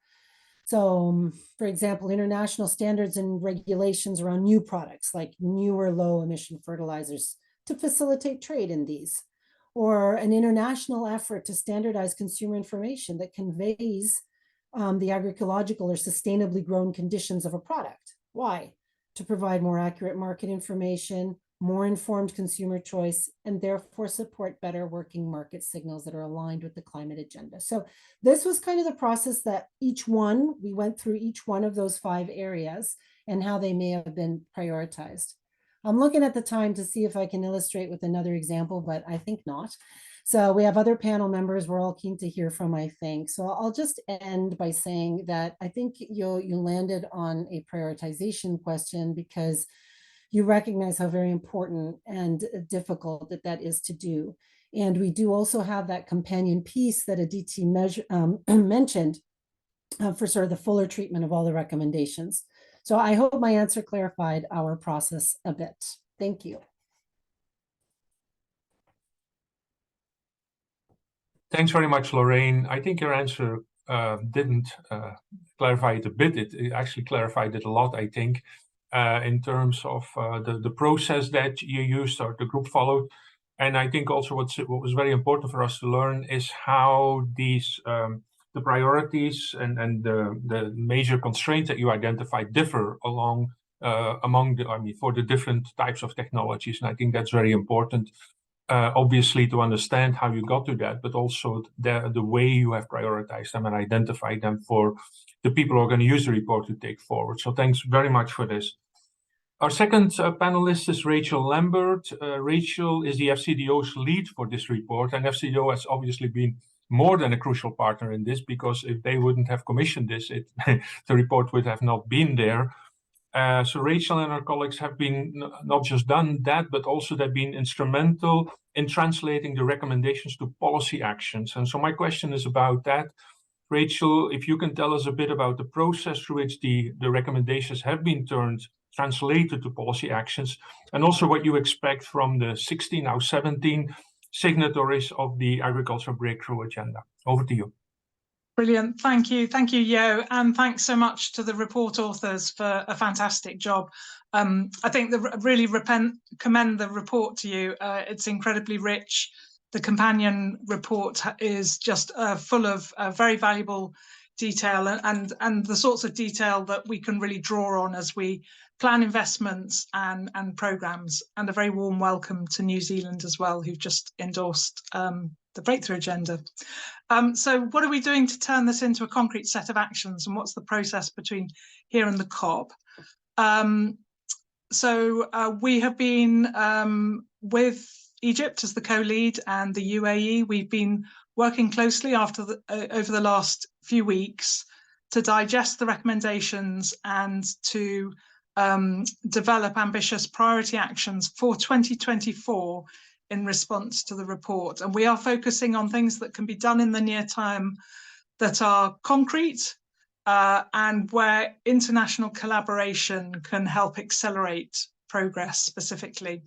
So, for example, international standards and regulations around new products like newer low emission fertilizers to facilitate trade in these, or an international effort to standardize consumer information that conveys the agroecological or sustainably grown conditions of a product. Why? To provide more accurate market information, more informed consumer choice, and therefore support better working market signals that are aligned with the climate agenda. So this was kind of the process that we went through each one of those 5 areas and how they may have been prioritized. I'm looking at the time to see if I can illustrate with another example, but I think not. So we have other panel members we're all keen to hear from, I think. So I'll just end by saying that I think you landed on a prioritization question because you recognize how very important and difficult that is to do. And we do also have that companion piece that Aditi mentioned for sort of the fuller treatment of all the recommendations. So I hope my answer clarified our process a bit. Thank you. Thanks very much, Lorraine. I think your answer didn't clarify it a bit. It actually clarified it a lot, I think, in terms of the process that you used or the group followed. And I think also what was very important for us to learn is how these the priorities and the major constraints that you identified differ for the different types of technologies. And I think that's very important. Obviously, to understand how you got to that, but also the way you have prioritized them and identified them for the people who are going to use the report to take forward. So thanks very much for this. Our second panelist is Rachel Lambert. Rachel is the FCDO's lead for this report, and FCDO has obviously been more than a crucial partner in this, because if they wouldn't have commissioned this, the report would have not been there. So Rachel and her colleagues have been not just done that, but also they've been instrumental in translating the recommendations to policy actions. And so my question is about that. Rachel, if you can tell us a bit about the process through which the recommendations have been translated to policy actions, and also what you expect from the 16, now 17 signatories of the Agriculture Breakthrough Agenda. Over to you. Brilliant. Thank you, Yo, and thanks so much to the report authors for a fantastic job. I think really commend the report to you. It's incredibly rich. The companion report is just full of very valuable detail and the sorts of detail that we can really draw on as we plan investments and programs. And a very warm welcome to New Zealand as well, who've just endorsed the Breakthrough Agenda. So what are we doing to turn this into a concrete set of actions, and what's the process between here and the COP? We have been with Egypt as the co-lead and the UAE. We've been working closely over the last few weeks to digest the recommendations and to develop ambitious priority actions for 2024 in response to the report. And we are focusing on things that can be done in the near term that are concrete and where international collaboration can help accelerate progress specifically.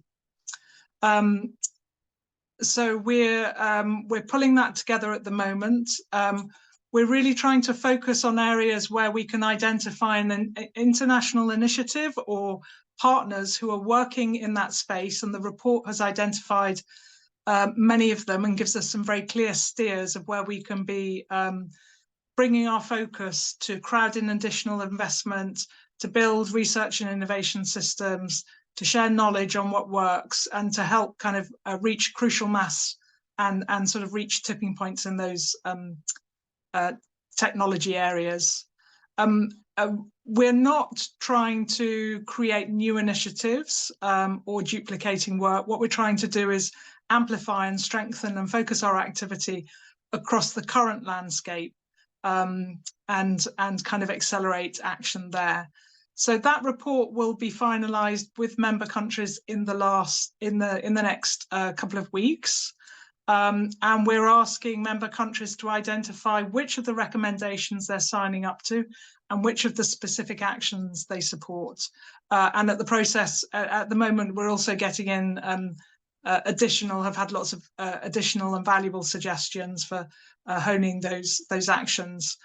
So we're pulling that together at the moment. We're really trying to focus on areas where we can identify an international initiative or partners who are working in that space, and the report has identified many of them and gives us some very clear steers of where we can be bringing our focus to crowd in additional investment, to build research and innovation systems, to share knowledge on what works, and to help kind of reach crucial mass and sort of reach tipping points in those technology areas. We're not trying to create new initiatives or duplicating work. What we're trying to do is amplify and strengthen and focus our activity across the current landscape and kind of accelerate action there. So that report will be finalised with member countries in the next couple of weeks. And we're asking member countries to identify which of the recommendations they're signing up to and which of the specific actions they support. And at the moment, we're also getting in have had lots of additional and valuable suggestions for honing those actions.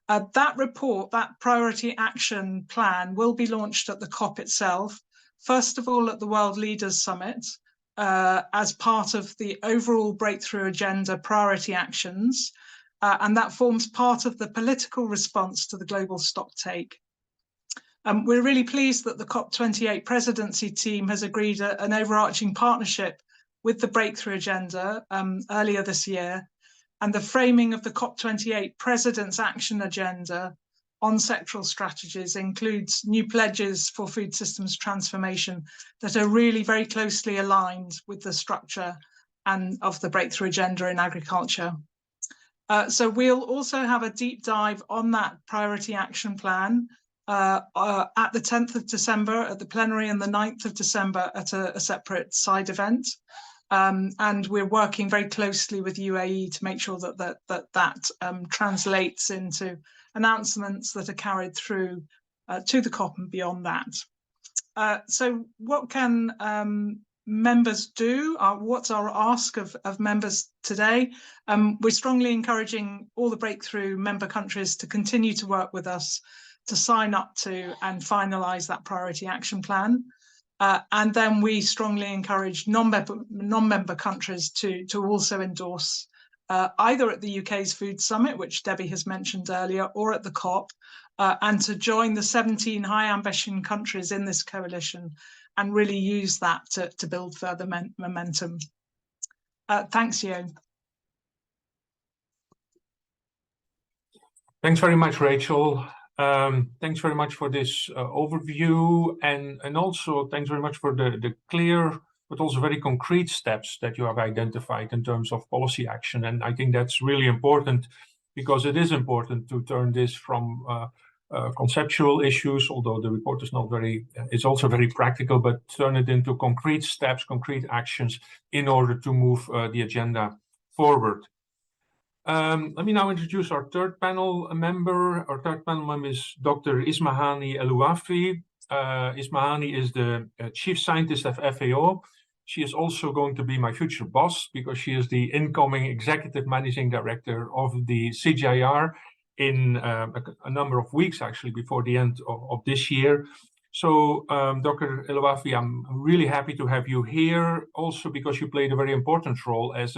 That report, that priority action plan, will be launched at the COP itself, first of all at the World Leaders Summit, as part of the overall Breakthrough Agenda priority actions, and that forms part of the political response to the global stocktake. We're really pleased that the COP28 presidency team has agreed an overarching partnership with the Breakthrough Agenda earlier this year, and the framing of the COP28 President's Action Agenda on sectoral strategies includes new pledges for food systems transformation that are really very closely aligned with the structure and of the Breakthrough Agenda in agriculture. So we'll also have a deep dive on that priority action plan at the 10th of December at the plenary and the 9th of December at a separate side event. And we're working very closely with UAE to make sure that translates into announcements that are carried through to the COP and beyond that. So what can members do? What's our ask of members today? We're strongly encouraging all the Breakthrough member countries to continue to work with us to sign up to and finalise that priority action plan. And then we strongly encourage non-member countries to also endorse either at the UK's Food Summit, which Debbie has mentioned earlier, or at the COP, and to join the 17 high ambition countries in this coalition and really use that to build further momentum. Thanks, Yo. Thanks very much, Rachel. Thanks very much for this overview, and also thanks very much for the clear but also very concrete steps that you have identified in terms of policy action. And I think that's really important, because it is important to turn this from conceptual issues, although the report is not very, it's also very practical, but turn it into concrete steps, concrete actions in order to move the agenda forward. Let me now introduce our third panel member. Our third panel member is Dr. Ismahani Elouafi. Ismahani is the chief scientist of FAO. She is also going to be my future boss, because she is the incoming executive managing director of the CGIAR in a number of weeks, actually, before the end of this year. So, Dr. Elouafi, I'm really happy to have you here, also because you played a very important role as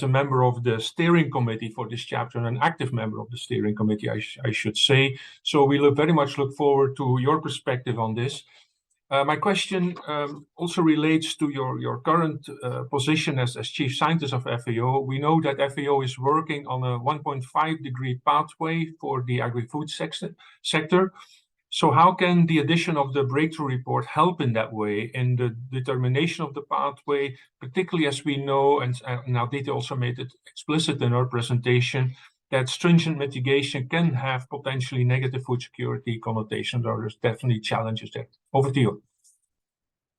a member of the steering committee for this chapter, and an active member of the steering committee, I should say. So we very much look forward to your perspective on this. My question also relates to your current position as chief scientist of FAO. We know that FAO is working on a 1.5-degree pathway for the agri-food sector. So how can the addition of the Breakthrough Report help in that way, in the determination of the pathway, particularly as we know, and now Dita also made it explicit in her presentation, that stringent mitigation can have potentially negative food security connotations, or there's definitely challenges there. Over to you.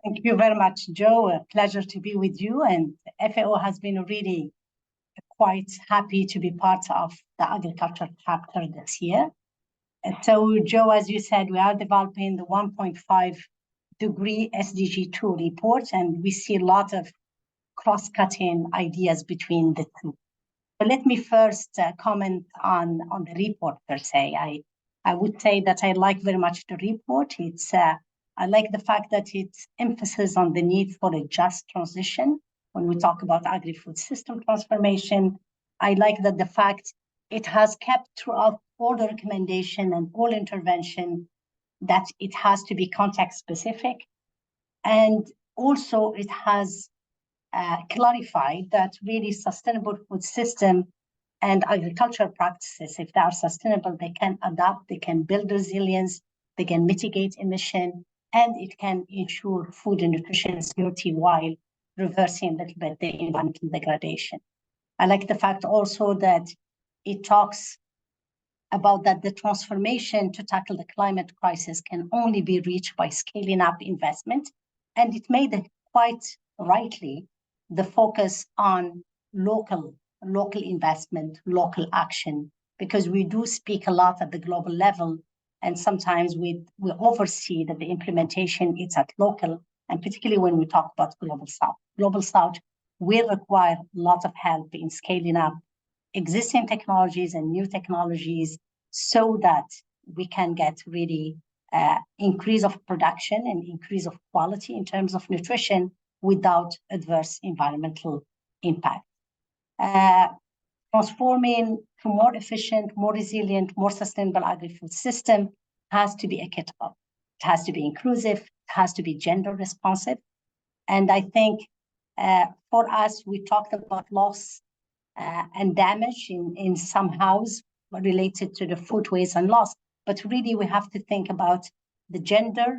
Thank you very much, Joe. A pleasure to be with you. And FAO has been really quite happy to be part of the agriculture chapter this year. And so, Joe, as you said, we are developing the 1.5-degree SDG 2 report, and we see a lot of cross-cutting ideas between the two. But let me first comment on the report per se. I would say that I like very much the report. I like the fact that it emphasizes on the need for a just transition when we talk about agri-food system transformation. I like that the fact it has kept throughout all the recommendation and all intervention that it has to be context specific. And also it has clarified that really sustainable food system and agricultural practices, if they are sustainable, they can adapt, they can build resilience, they can mitigate emission, and it can ensure food and nutrition security while reversing a little bit the environmental degradation. I like the fact also that it talks about that the transformation to tackle the climate crisis can only be reached by scaling up investment. And it made it quite rightly the focus on local investment, local action, because we do speak a lot at the global level, and sometimes we oversee that the implementation is at local, and particularly when we talk about Global South. Global South will require a lot of help in scaling up existing technologies and new technologies so that we can get really increase of production and increase of quality in terms of nutrition without adverse environmental impact. Transforming to more efficient, more resilient, more sustainable agri-food system has to be equitable. It has to be inclusive. It has to be gender responsive. And I think for us, we talked about loss and damage in some house related to the food waste and loss. But really, we have to think about the gender,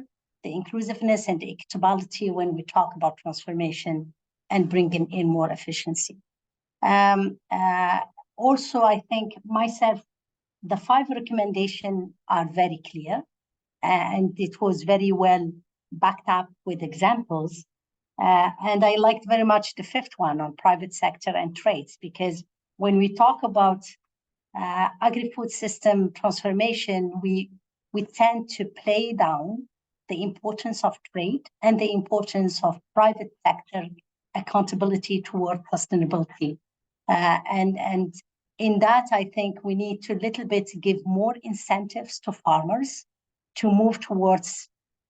the inclusiveness, and the equitability when we talk about transformation and bringing in more efficiency. Also, I think myself, the 5 recommendations are very clear, and it was very well backed up with examples. And I liked very much the 5th one on private sector and trades, because when we talk about agri-food system transformation, we tend to play down the importance of trade and the importance of private sector accountability toward sustainability. And in that, I think we need to little bit give more incentives to farmers to move towards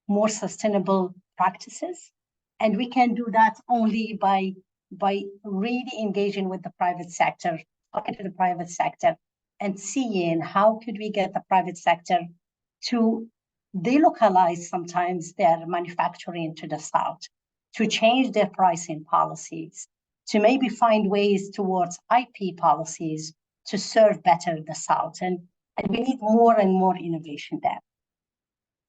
more sustainable practices. And we can do that only by really engaging with the private sector, talking to the private sector, and seeing how could we get the private sector to delocalize sometimes their manufacturing to the south, to change their pricing policies, to maybe find ways towards IP policies to serve better the south. And we need more and more innovation there.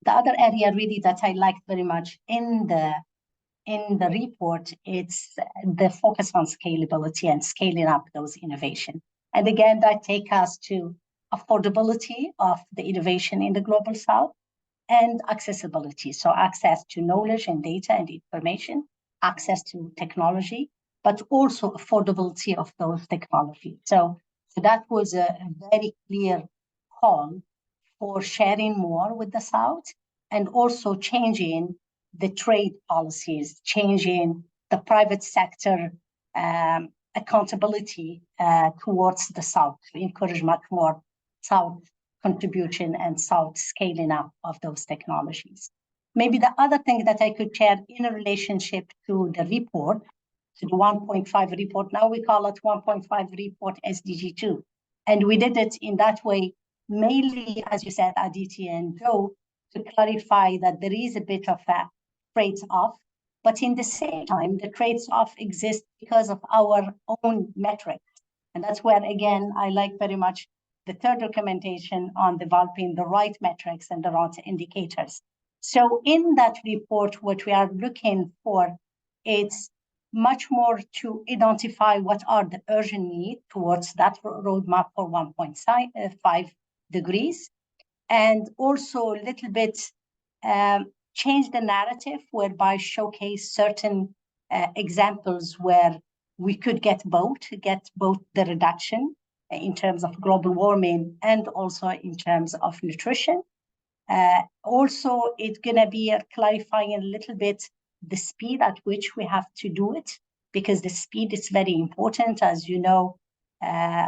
The other area really that I liked very much in the report, it's the focus on scalability and scaling up those innovations. And again, that takes us to affordability of the innovation in the global south and accessibility. So access to knowledge and data and information, access to technology, but also affordability of those technologies. So that was a very clear call for sharing more with the south, and also changing the trade policies, changing the private sector accountability towards the south to encourage much more south contribution and south scaling up of those technologies. Maybe the other thing that I could share in a relationship to the report, to the 1.5 report, now we call it 1.5 report SDG 2. And we did it in that way, mainly, as you said, Aditi and Joe, to clarify that there is a bit of a trade-off, but in the same time, the trade-off exists because of our own metrics. And that's where, again, I like very much the 3rd recommendation on developing the right metrics and the right indicators. So in that report, what we are looking for, it's much more to identify what are the urgent needs towards that roadmap for 1.5 degrees, and also a little bit change the narrative, whereby showcase certain examples where we could get both the reduction in terms of global warming and also in terms of nutrition. Also, it's going to be clarifying a little bit the speed at which we have to do it, because the speed is very important. As you know,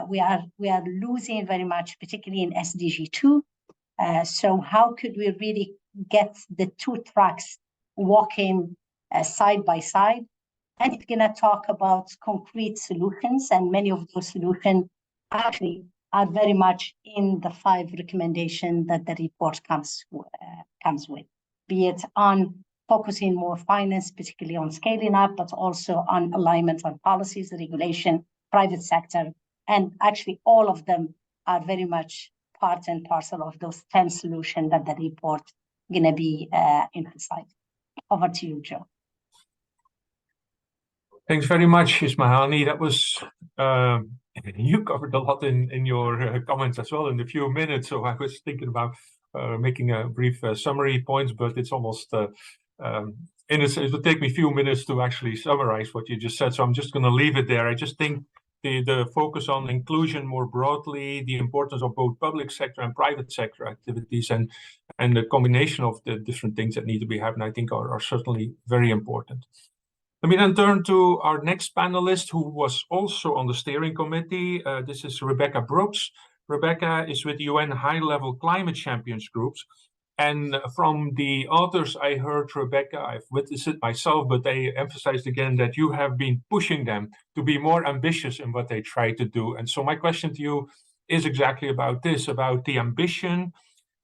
we are losing very much, particularly in SDG 2. So how could we really get the 2 tracks walking side by side? And it's going to talk about concrete solutions, and many of those solutions actually are very much in the 5 recommendations that the report comes with, be it on focusing more finance, particularly on scaling up, but also on alignment on policies, regulation, private sector, and actually all of them are very much part and parcel of those 10 solutions that the report going to be emphasized. Over to you, Joe. Thanks very much, Ismahani. That was, you covered a lot in your comments as well in a few minutes. So I was thinking about making a brief summary points, but it's almost, it will take me a few minutes to actually summarize what you just said. So I'm just going to leave it there. I just think the focus on inclusion more broadly, the importance of both public sector and private sector activities, and the combination of the different things that need to be happening, I think are certainly very important. Let me then turn to our next panelist, who was also on the steering committee. This is Rebecca Brooks. Rebecca is with UN High-Level Climate Champions Groups. And from the authors I heard, Rebecca, I've witnessed it myself, but they emphasized again that you have been pushing them to be more ambitious in what they try to do. And so my question to you is exactly about this, about the ambition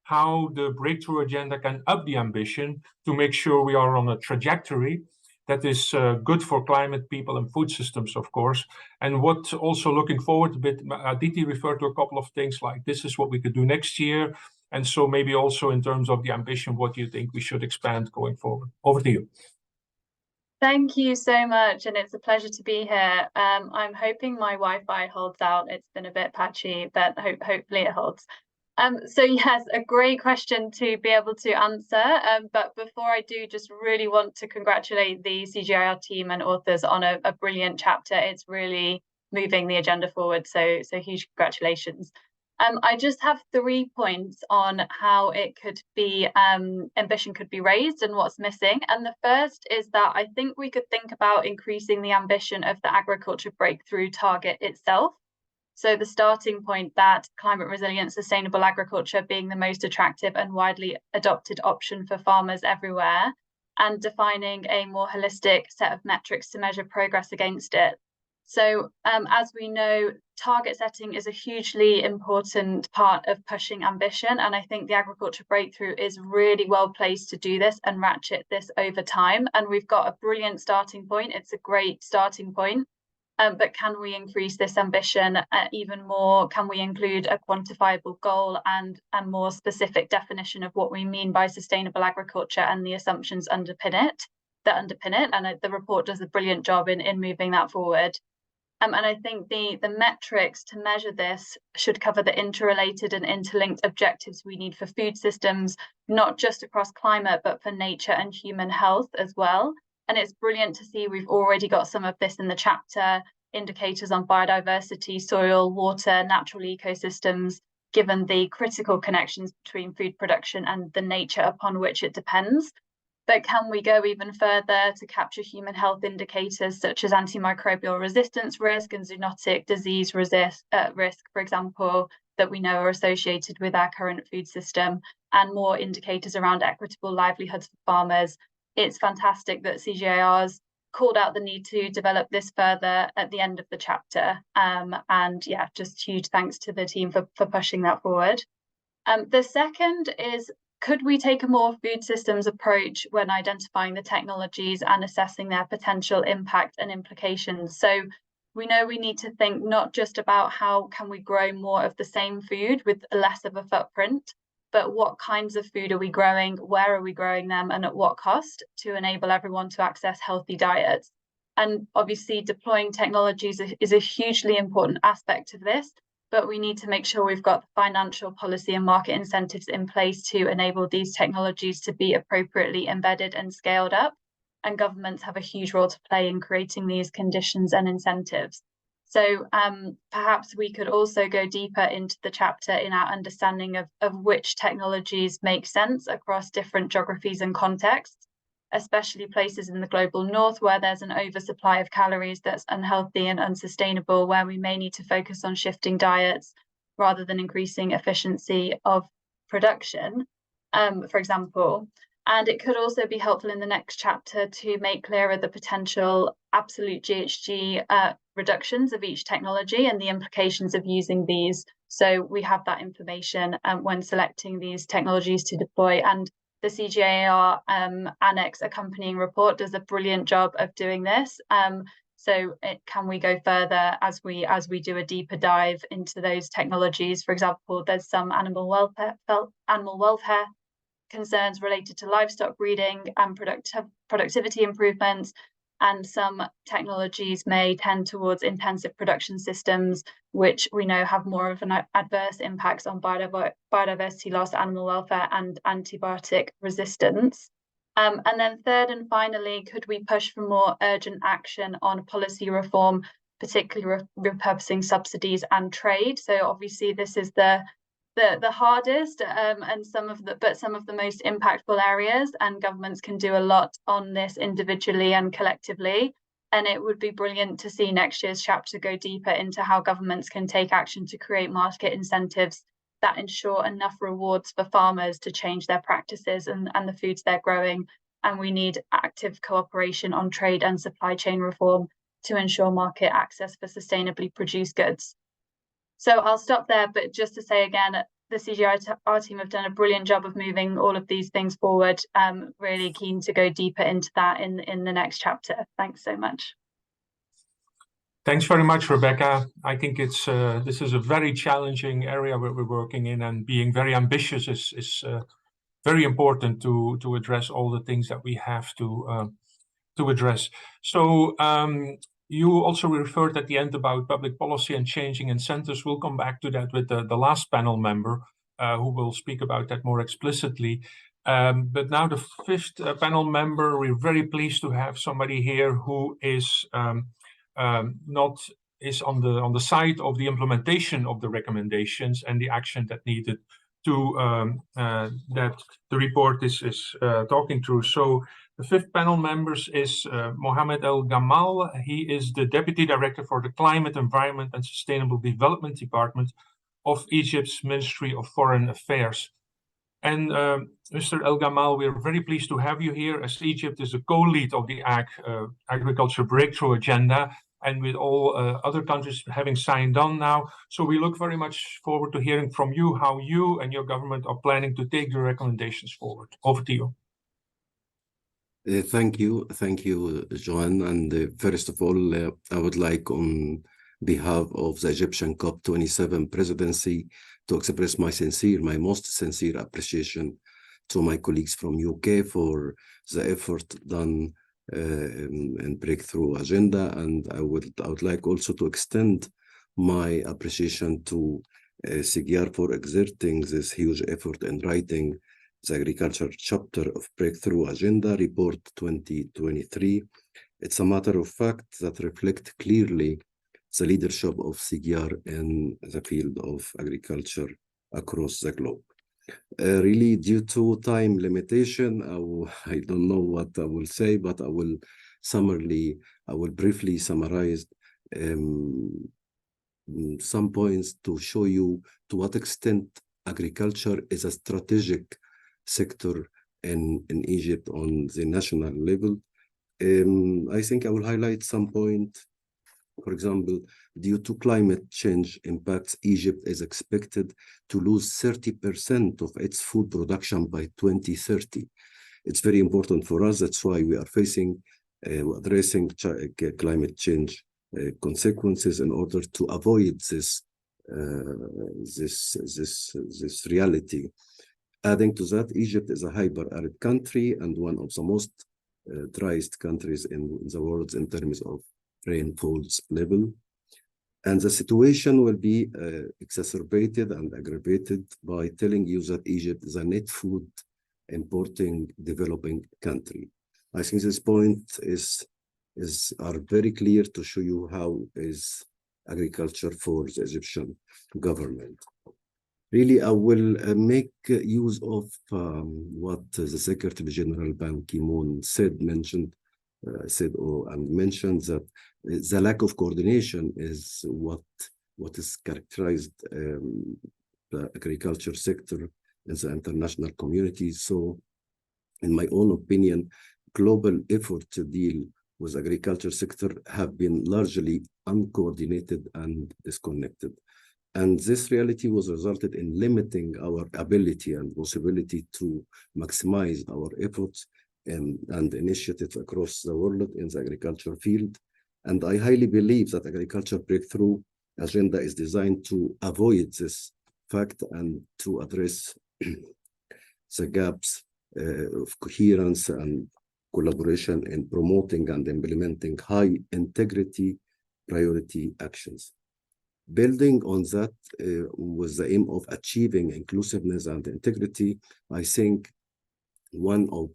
how the breakthrough agenda can up the ambition to make sure we are on a trajectory that is good for climate, people, and food systems, of course. And what also looking forward a bit, Aditi referred to a couple of things like this is what we could do next year. And so maybe also in terms of the ambition, what do you think we should expand going forward? Over to you. Thank you so much, and it's a pleasure to be here. I'm hoping my Wi-Fi holds out. It's been a bit patchy, but hopefully it holds. So yes, a great question to be able to answer. But before I do, just really want to congratulate the CGIAR team and authors on a brilliant chapter. It's really moving the agenda forward. So huge congratulations. I just have 3 points on how it could be, ambition could be raised and what's missing. And the first is that I think we could think about increasing the ambition of the agriculture breakthrough target itself. So the starting point that climate resilient, sustainable agriculture being the most attractive and widely adopted option for farmers everywhere, and defining a more holistic set of metrics to measure progress against it. So as we know, target setting is a hugely important part of pushing ambition. And I think the agriculture breakthrough is really well placed to do this and ratchet this over time. And we've got a brilliant starting point. It's a great starting point. But can we increase this ambition even more? Can we include a quantifiable goal and more specific definition of what we mean by sustainable agriculture and the assumptions underpin it? And the report does a brilliant job in moving that forward. And I think the metrics to measure this should cover the interrelated and interlinked objectives we need for food systems, not just across climate, but for nature and human health as well. And it's brilliant to see we've already got some of this in the chapter, indicators on biodiversity, soil, water, natural ecosystems, given the critical connections between food production and the nature upon which it depends. But can we go even further to capture human health indicators such as antimicrobial resistance risk and zoonotic disease risk, for example, that we know are associated with our current food system, and more indicators around equitable livelihoods for farmers? It's fantastic that CGIAR's called out the need to develop this further at the end of the chapter. And yeah, just huge thanks to the team for pushing that forward. The second is, could we take a more food systems approach when identifying the technologies and assessing their potential impact and implications? So we know we need to think not just about how can we grow more of the same food with less of a footprint, but what kinds of food are we growing, where are we growing them, and at what cost to enable everyone to access healthy diets? And obviously deploying technologies is a hugely important aspect of this, but we need to make sure we've got the financial policy and market incentives in place to enable these technologies to be appropriately embedded and scaled up. And governments have a huge role to play in creating these conditions and incentives. So perhaps we could also go deeper into the chapter in our understanding of which technologies make sense across different geographies and contexts, especially places in the global north where there's an oversupply of calories that's unhealthy and unsustainable, where we may need to focus on shifting diets rather than increasing efficiency of production, for example. And it could also be helpful in the next chapter to make clearer the potential absolute GHG reductions of each technology and the implications of using these. So we have that information when selecting these technologies to deploy. And the CGIAR annex accompanying report does a brilliant job of doing this. So can we go further as we do a deeper dive into those technologies? For example, there's some animal welfare concerns related to livestock breeding and productivity improvements, and some technologies may tend towards intensive production systems, which we know have more of an adverse impacts on biodiversity loss, animal welfare, and antibiotic resistance. And then third and finally, could we push for more urgent action on policy reform, particularly repurposing subsidies and trade? So obviously this is the hardest and some of the most impactful areas, and governments can do a lot on this individually and collectively. And it would be brilliant to see next year's chapter go deeper into how governments can take action to create market incentives that ensure enough rewards for farmers to change their practices and the foods they're growing. And we need active cooperation on trade and supply chain reform to ensure market access for sustainably produced goods. So I'll stop there, but just to say again, the CGIAR team have done a brilliant job of moving all of these things forward. Really keen to go deeper into that in the next chapter. Thanks so much. Thanks very much, Rebecca. I think it's this is a very challenging area where we're working in, and being very ambitious is very important to address all the things that we have to address. So you also referred at the end about public policy and changing incentives. We'll come back to that with the last panel member who will speak about that more explicitly. But now the fifth panel member, we're very pleased to have somebody here who is not on the side of the implementation of the recommendations and the action that needed to that the report is talking through. So the fifth panel members is Mohamed El Gamal. He is the Deputy Director for the Climate, Environment and Sustainable Development Department of Egypt's Ministry of Foreign Affairs. And Mr. El Gamal, we are very pleased to have you here, as Egypt is a co-lead of the Agriculture Breakthrough Agenda, and with all other countries having signed on now. So we look very much forward to hearing from you how you and your government are planning to take the recommendations forward. Over to you. Thank you, Johan. And first of all, I would like, on behalf of the Egyptian COP27 presidency, to express my most sincere appreciation to my colleagues from UK for the effort done in Breakthrough Agenda, and I would like also to extend my appreciation to CGIAR for exerting this huge effort in writing the agriculture chapter of Breakthrough Agenda Report 2023. It's a matter of fact that reflects clearly the leadership of CGIAR in the field of agriculture across the globe. Really, due to time limitation, I don't know what I will say, but I will briefly summarize some points to show you to what extent agriculture is a strategic sector in Egypt on the national level. I think I will highlight some point. For example, due to climate change impacts, Egypt is expected to lose 30% of its food production by 2030. It's very important for us. That's why we are addressing climate change consequences in order to avoid this reality. Adding to that, Egypt is a hyper-arid country and one of the most driest countries in the world in terms of rainfalls level, and the situation will be exacerbated and aggravated by telling you that Egypt is a net food importing developing country. I think this point are very clear to show you how is agriculture for the Egyptian government. Really, I will make use of what the Secretary General Ban Ki-moon mentioned that the lack of coordination is what is characterized the agriculture sector in the international community. So, in my own opinion, global effort to deal with agriculture sector have been largely uncoordinated and disconnected. And this reality was resulted in limiting our ability and possibility to maximize our efforts and initiatives across the world in the agriculture field. And I highly believe that agriculture breakthrough agenda is designed to avoid this fact and to address the gaps of coherence and collaboration in promoting and implementing high integrity priority actions. Building on that with the aim of achieving inclusiveness and integrity, I think one of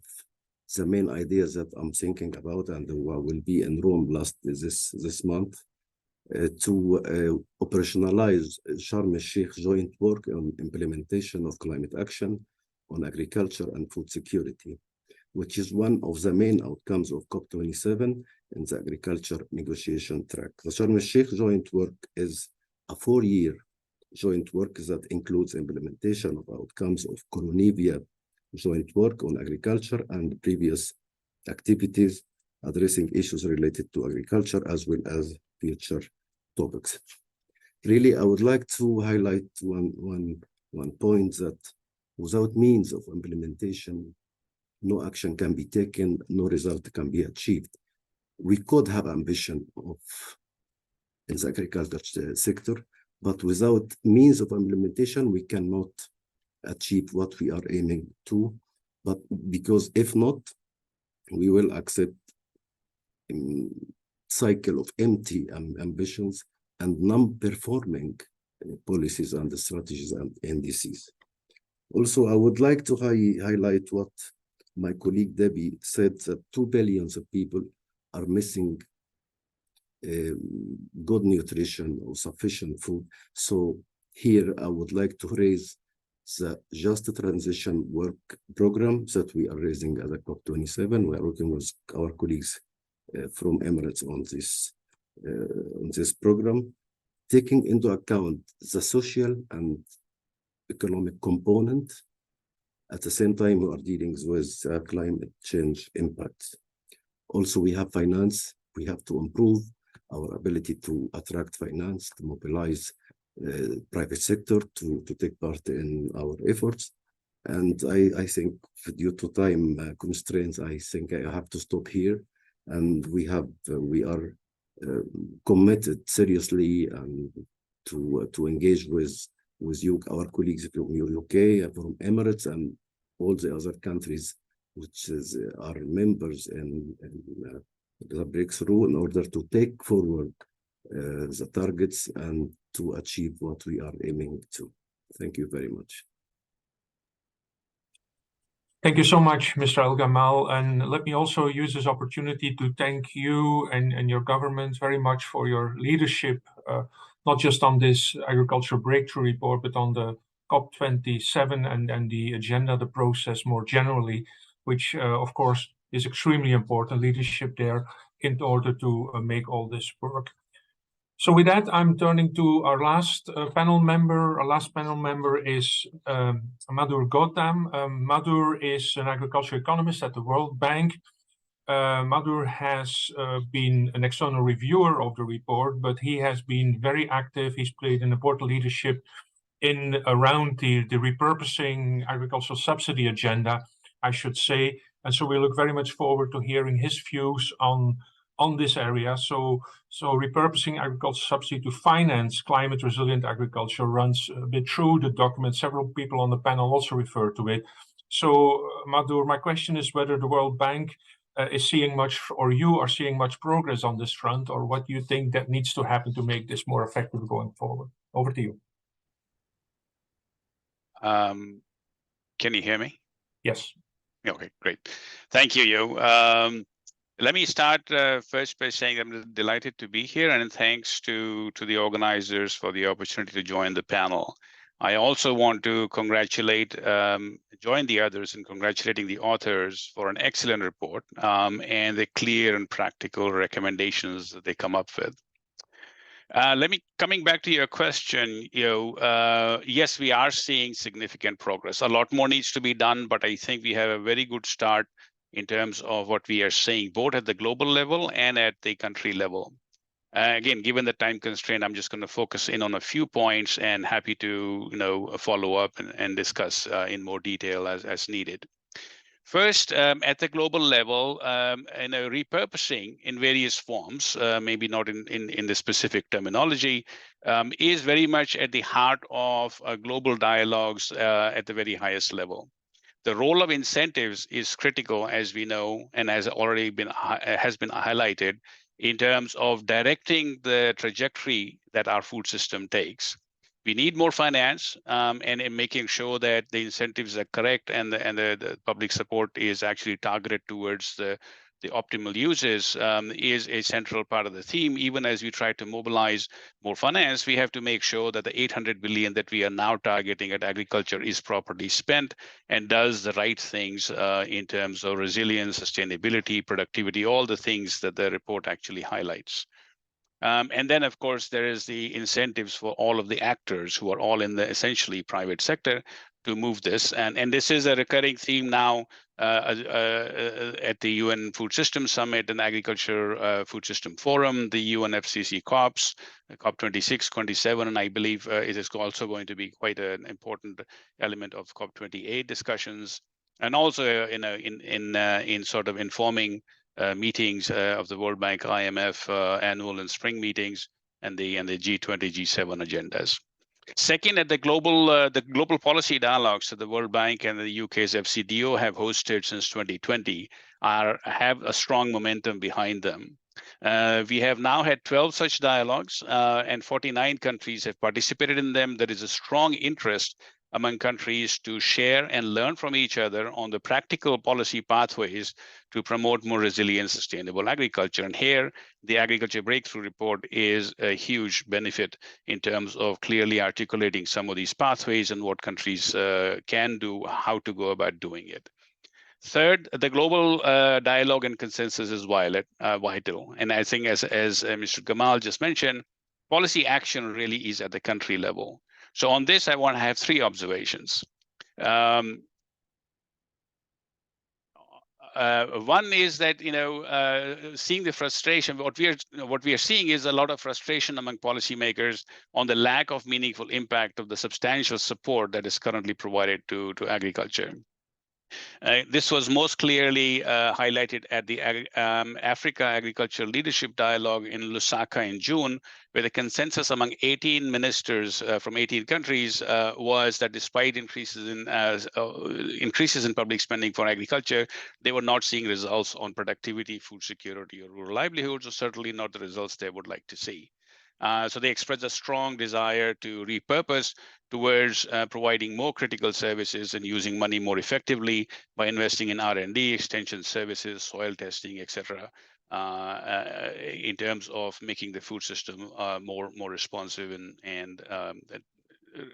the main ideas that I'm thinking about, and I will be in Rome this month, to operationalize Sharm el-Sheikh joint work on implementation of climate action on agriculture and food security, which is one of the main outcomes of COP27 in the agriculture negotiation track. The Sharm el-Sheikh joint work is a 4-year joint work that includes implementation of outcomes of Coronavia joint work on agriculture and previous activities addressing issues related to agriculture as well as future topics. Really, I would like to highlight one one point that without means of implementation, no action can be taken, no result can be achieved. We could have ambition in the agriculture sector, but without means of implementation, we cannot achieve what we are aiming to. But because if not, we will accept a cycle of empty ambitions and non-performing policies and strategies and NDCs. Also, I would like to highlight what my colleague Debbie said, that 2 billion people are missing good nutrition or sufficient food. So here I would like to raise the Just Transition Work Program that we are raising at the COP27. We are working with our colleagues from Emirates on this program, taking into account the social and economic component. At the same time, we are dealing with climate change impacts. Also, we have finance. We have to improve our ability to attract finance, to mobilize private sector to take part in our efforts. And I think due to time constraints, I think I have to stop here. And we are committed seriously to engage with you, our colleagues from UK, from Emirates, and all the other countries which are members in the breakthrough, in order to take forward the targets and to achieve what we are aiming to. Thank you very much. Thank you so much, Mr. El Gamal. And let me also use this opportunity to thank you and your government very much for your leadership, not just on this Agriculture Breakthrough Report, but on the COP27 and the agenda, the process more generally, which of course is extremely important, leadership there in order to make all this work. So with that, I'm turning to our last panel member. Our last panel member is Madhur Gautam. Madhur is an agriculture economist at the World Bank. Madhur has been an external reviewer of the report, but he has been very active. He's played an important leadership around the repurposing agricultural subsidy agenda, I should say. And so we look very much forward to hearing his views on this area. So repurposing agricultural subsidy to finance climate resilient agriculture runs a bit through the document. Several people on the panel also refer to it. So Madhur, my question is whether the World Bank is seeing much, or you are seeing much progress on this front, or what you think that needs to happen to make this more effective going forward. Over to you. Can you hear me? Yes. Okay, great. Thank you, Yo. Let me start first by saying I'm delighted to be here, and thanks to the organizers for the opportunity to join the panel. I also want to join the others in congratulating the authors for an excellent report and the clear and practical recommendations that they come up with. Coming back to your question, yes, we are seeing significant progress. A lot more needs to be done, but I think we have a very good start in terms of what we are seeing, both at the global level and at the country level. Again, given the time constraint, I'm just going to focus in on a few points, and happy to follow up and discuss in more detail as needed. First, at the global level, repurposing in various forms, maybe not in the specific terminology, is very much at the heart of global dialogues at the very highest level. The role of incentives is critical, as we know, and has already been highlighted in terms of directing the trajectory that our food system takes. We need more finance, and in making sure that the incentives are correct and the public support is actually targeted towards the optimal uses is a central part of the theme. Even as we try to mobilize more finance, we have to make sure that the 800 billion that we are now targeting at agriculture is properly spent and does the right things in terms of resilience, sustainability, productivity, all the things that the report actually highlights. And then, of course, there is the incentives for all of the actors who are all in the essentially private sector move this. And this is a recurring theme now at the UN Food System Summit and Agriculture Food System Forum, the UNFCCC COPs, COP26, 27, and I believe it is also going to be quite an important element of COP28 discussions, and also in sort of informing meetings of the World Bank, IMF annual and spring meetings, and the G20, G7 agendas. Second, at the global policy dialogues that the World Bank and the UK's FCDO have hosted since 2020 have a strong momentum behind them. We have now had 12 such dialogues, and 49 countries have participated in them. There is a strong interest among countries to share and learn from each other on the practical policy pathways to promote more resilient, sustainable agriculture. And here, the Agriculture Breakthrough Report is a huge benefit in terms of clearly articulating some of these pathways and what countries can do, how to go about doing it. Third, the global dialogue and consensus is vital. And I think as Mr. Gamal just mentioned, policy action really is at the country level. So on this, I want to have 3 observations. One is that seeing the frustration. What we are seeing is a lot of frustration among policymakers on the lack of meaningful impact of the substantial support that is currently provided to agriculture. This was most clearly highlighted at the Africa Agriculture Leadership Dialogue in Lusaka in June, where the consensus among 18 ministers from 18 countries was that despite increases in public spending for agriculture, they were not seeing results on productivity, food security, or rural livelihoods, or certainly not the results they would like to see. So they expressed a strong desire to repurpose towards providing more critical services and using money more effectively by investing in R&D, extension services, soil testing, etc., in terms of making the food system more responsive and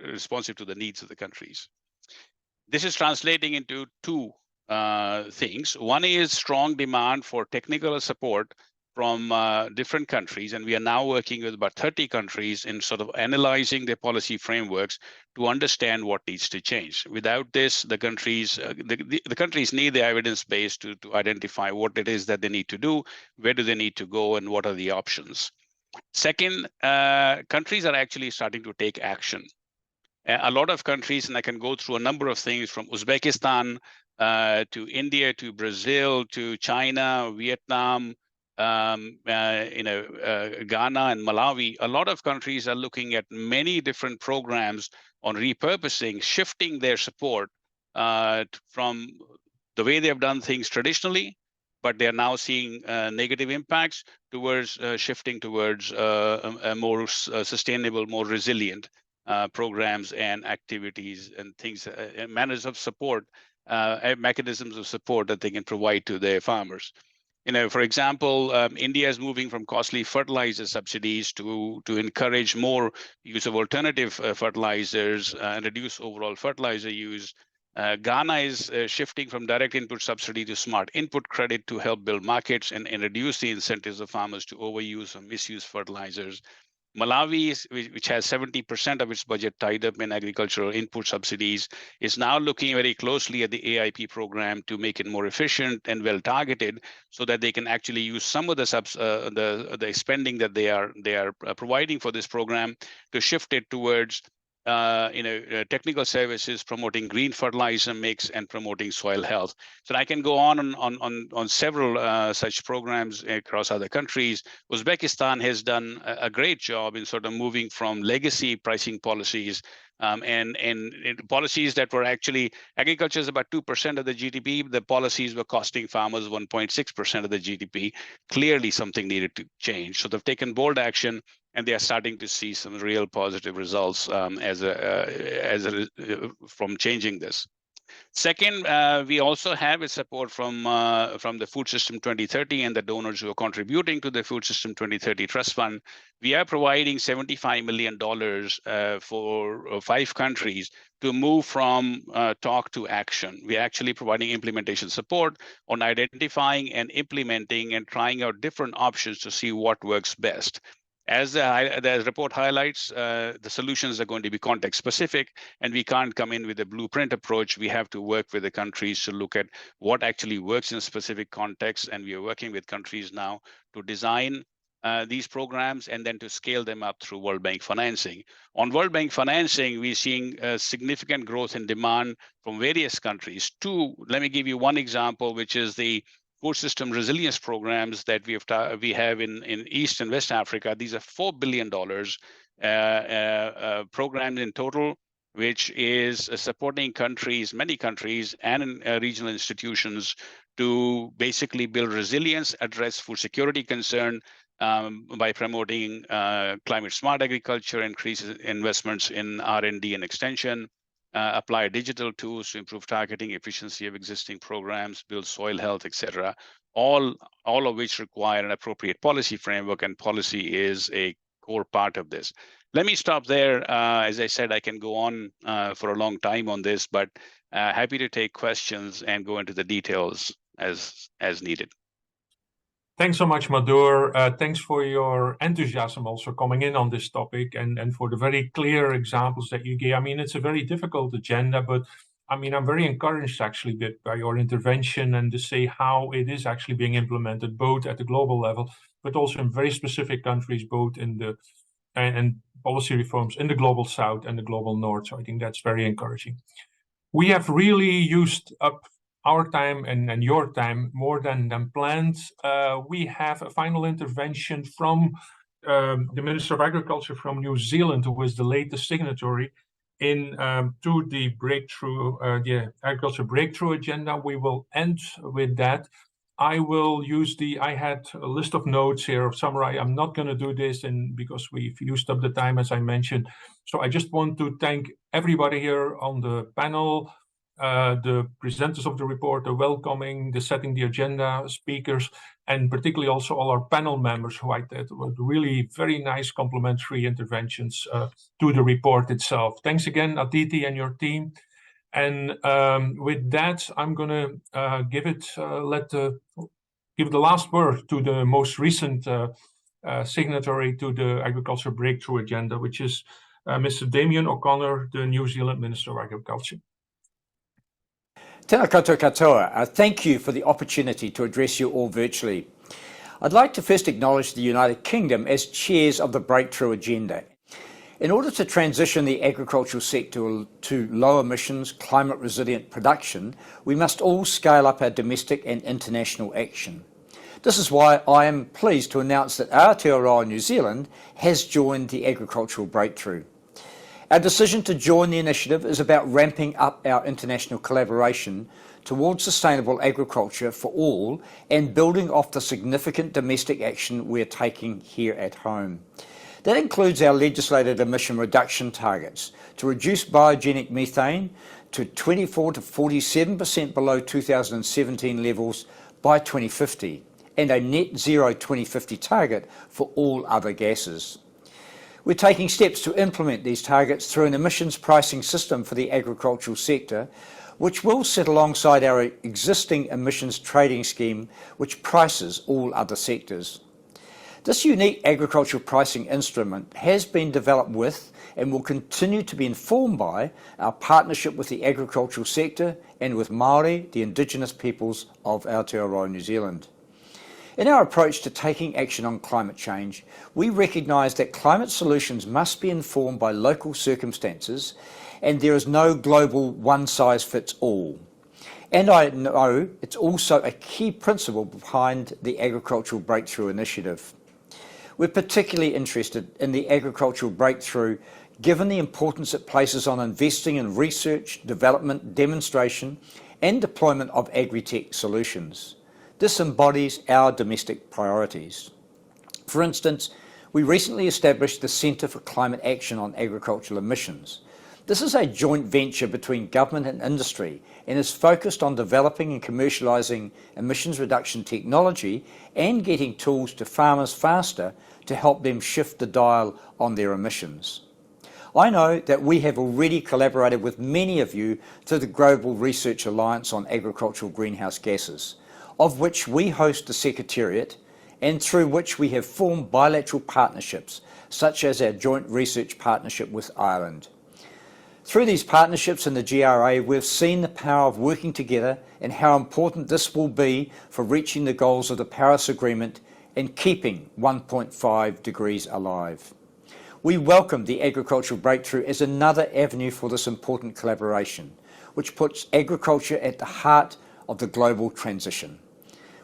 responsive to the needs of the countries. This is translating into 2 things. One is strong demand for technical support from different countries, and we are now working with about 30 countries in sort of analyzing their policy frameworks to understand what needs to change. Without this, the countries need the evidence base to identify what it is that they need to do, where do they need to go, and what are the options. Second, countries are actually starting to take action. A lot of countries, and I can go through a number of things from Uzbekistan to India to Brazil to China, Vietnam, Ghana and Malawi. A lot of countries are looking at many different programs on repurposing, shifting their support from the way they have done things traditionally, but they are now seeing negative impacts towards shifting towards a more sustainable, more resilient programs and activities and things, manners of support, mechanisms of support that they can provide to their farmers. For example, India is moving from costly fertilizer subsidies to encourage more use of alternative fertilizers and reduce overall fertilizer use. Ghana is shifting from direct input subsidy to smart input credit to help build markets and reduce the incentives of farmers to overuse or misuse fertilizers. Malawi, which has 70% of its budget tied up in agricultural input subsidies, is now looking very closely at the AIP program to make it more efficient and well targeted, so that they can actually use some of the spending that they are providing for this program to shift it towards technical services, promoting green fertilizer mix and promoting soil health. So I can go on several such programs across other countries. Uzbekistan has done a great job in sort of moving from legacy pricing policies and policies that were actually, agriculture is about 2% of the GDP. The policies were costing farmers 1.6% of the GDP. Clearly something needed to change. So they've taken bold action, and they are starting to see some real positive results from changing this. Second, we also have a support from the Food System 2030 and the donors who are contributing to the Food System 2030 Trust Fund. We are providing $75 million for 5 countries to move from talk to action. We're actually providing implementation support on identifying and implementing and trying out different options to see what works best. As the report highlights, the solutions are going to be context specific, and we can't come in with a blueprint approach. We have to work with the countries to look at what actually works in specific contexts, and we are working with countries now to design these programs and then to scale them up through World Bank financing. On World Bank financing, we're seeing significant growth in demand from various countries. Let me give you one example, which is the core system resilience programs that we have in East and West Africa. These are $4 billion programs in total, which is supporting countries, many countries, and regional institutions to basically build resilience, address food security concern, by promoting climate smart agriculture, increases investments in R&D and extension, apply digital tools to improve targeting, efficiency of existing programs, build soil health, etc. All of which require an appropriate policy framework, and policy is a core part of this. Let me stop there. As I said, I can go on for a long time on this, but happy to take questions and go into the details as needed. Thanks so much, Madhur. Thanks for your enthusiasm also coming in on this topic and for the very clear examples that you gave. I mean, it's a very difficult agenda, but I mean, I'm very encouraged actually by your intervention and to say how it is actually being implemented, both at the global level, but also in very specific countries, both in the and policy reforms in the global south and the global north. So I think that's very encouraging. We have really used up our time and your time more than planned. We have a final intervention from the Minister of Agriculture from New Zealand, who is the latest signatory to the Agriculture Breakthrough Agenda. We will end with that. I had a list of notes here of summary. I'm not going to do this because we've used up the time, as I mentioned. So I just want to thank everybody here on the panel, the presenters of the report, the welcoming, the setting the agenda speakers, and particularly also all our panel members who I thought were really very nice complementary interventions to the report itself. Thanks again, Aditi and your team. And with that, I'm going to give the last word to the most recent signatory to the Agriculture Breakthrough Agenda, which is Mr. Damien O'Connor, the New Zealand Minister of Agriculture. Tēnā koutou katoa. Thank you for the opportunity to address you all virtually. I'd like to first acknowledge the United Kingdom as chairs of the Breakthrough Agenda. In order to transition the agricultural sector to low emissions, climate resilient production, we must all scale up our domestic and international action. This is why I am pleased to announce that Aotearoa New Zealand has joined the Agricultural Breakthrough. Our decision to join the initiative is about ramping up our international collaboration towards sustainable agriculture for all and building off the significant domestic action we're taking here at home. That includes our legislated emission reduction targets to reduce biogenic methane to 24 to 47% below 2017 levels by 2050 and a net zero 2050 target for all other gases. We're taking steps to implement these targets through an emissions pricing system for the agricultural sector, which will sit alongside our existing emissions trading scheme, which prices all other sectors. This unique agricultural pricing instrument has been developed with and will continue to be informed by our partnership with the agricultural sector and with Māori, the Indigenous peoples of Aotearoa New Zealand. In our approach to taking action on climate change, we recognise that climate solutions must be informed by local circumstances and there is no global one-size-fits-all. And I know it's also a key principle behind the Agricultural Breakthrough Initiative. We're particularly interested in the Agricultural Breakthrough given the importance it places on investing in research, development, demonstration and deployment of agri-tech solutions. This embodies our domestic priorities. For instance, we recently established the Centre for Climate Action on Agricultural Emissions. This is a joint venture between government and industry and is focused on developing and commercialising emissions reduction technology and getting tools to farmers faster to help them shift the dial on their emissions. I know that we have already collaborated with many of you through the Global Research Alliance on Agricultural Greenhouse Gases, of which we host the Secretariat and through which we have formed bilateral partnerships, such as our joint research partnership with Ireland. Through these partnerships in the GRA, we've seen the power of working together and how important this will be for reaching the goals of the Paris Agreement and keeping 1.5 degrees alive. We welcome the Agricultural Breakthrough as another avenue for this important collaboration, which puts agriculture at the heart of the global transition.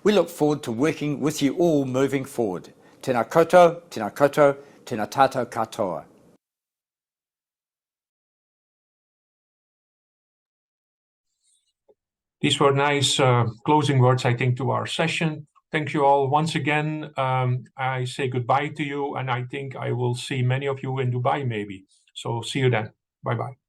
We look forward to working with you all moving forward. Tēnā koutou, tēnā koutou, tēnā tātou katoa. These were nice closing words, I think, to our session. Thank you all once again. I say goodbye to you, and I think I will see many of you in Dubai maybe. So see you then. Bye-bye.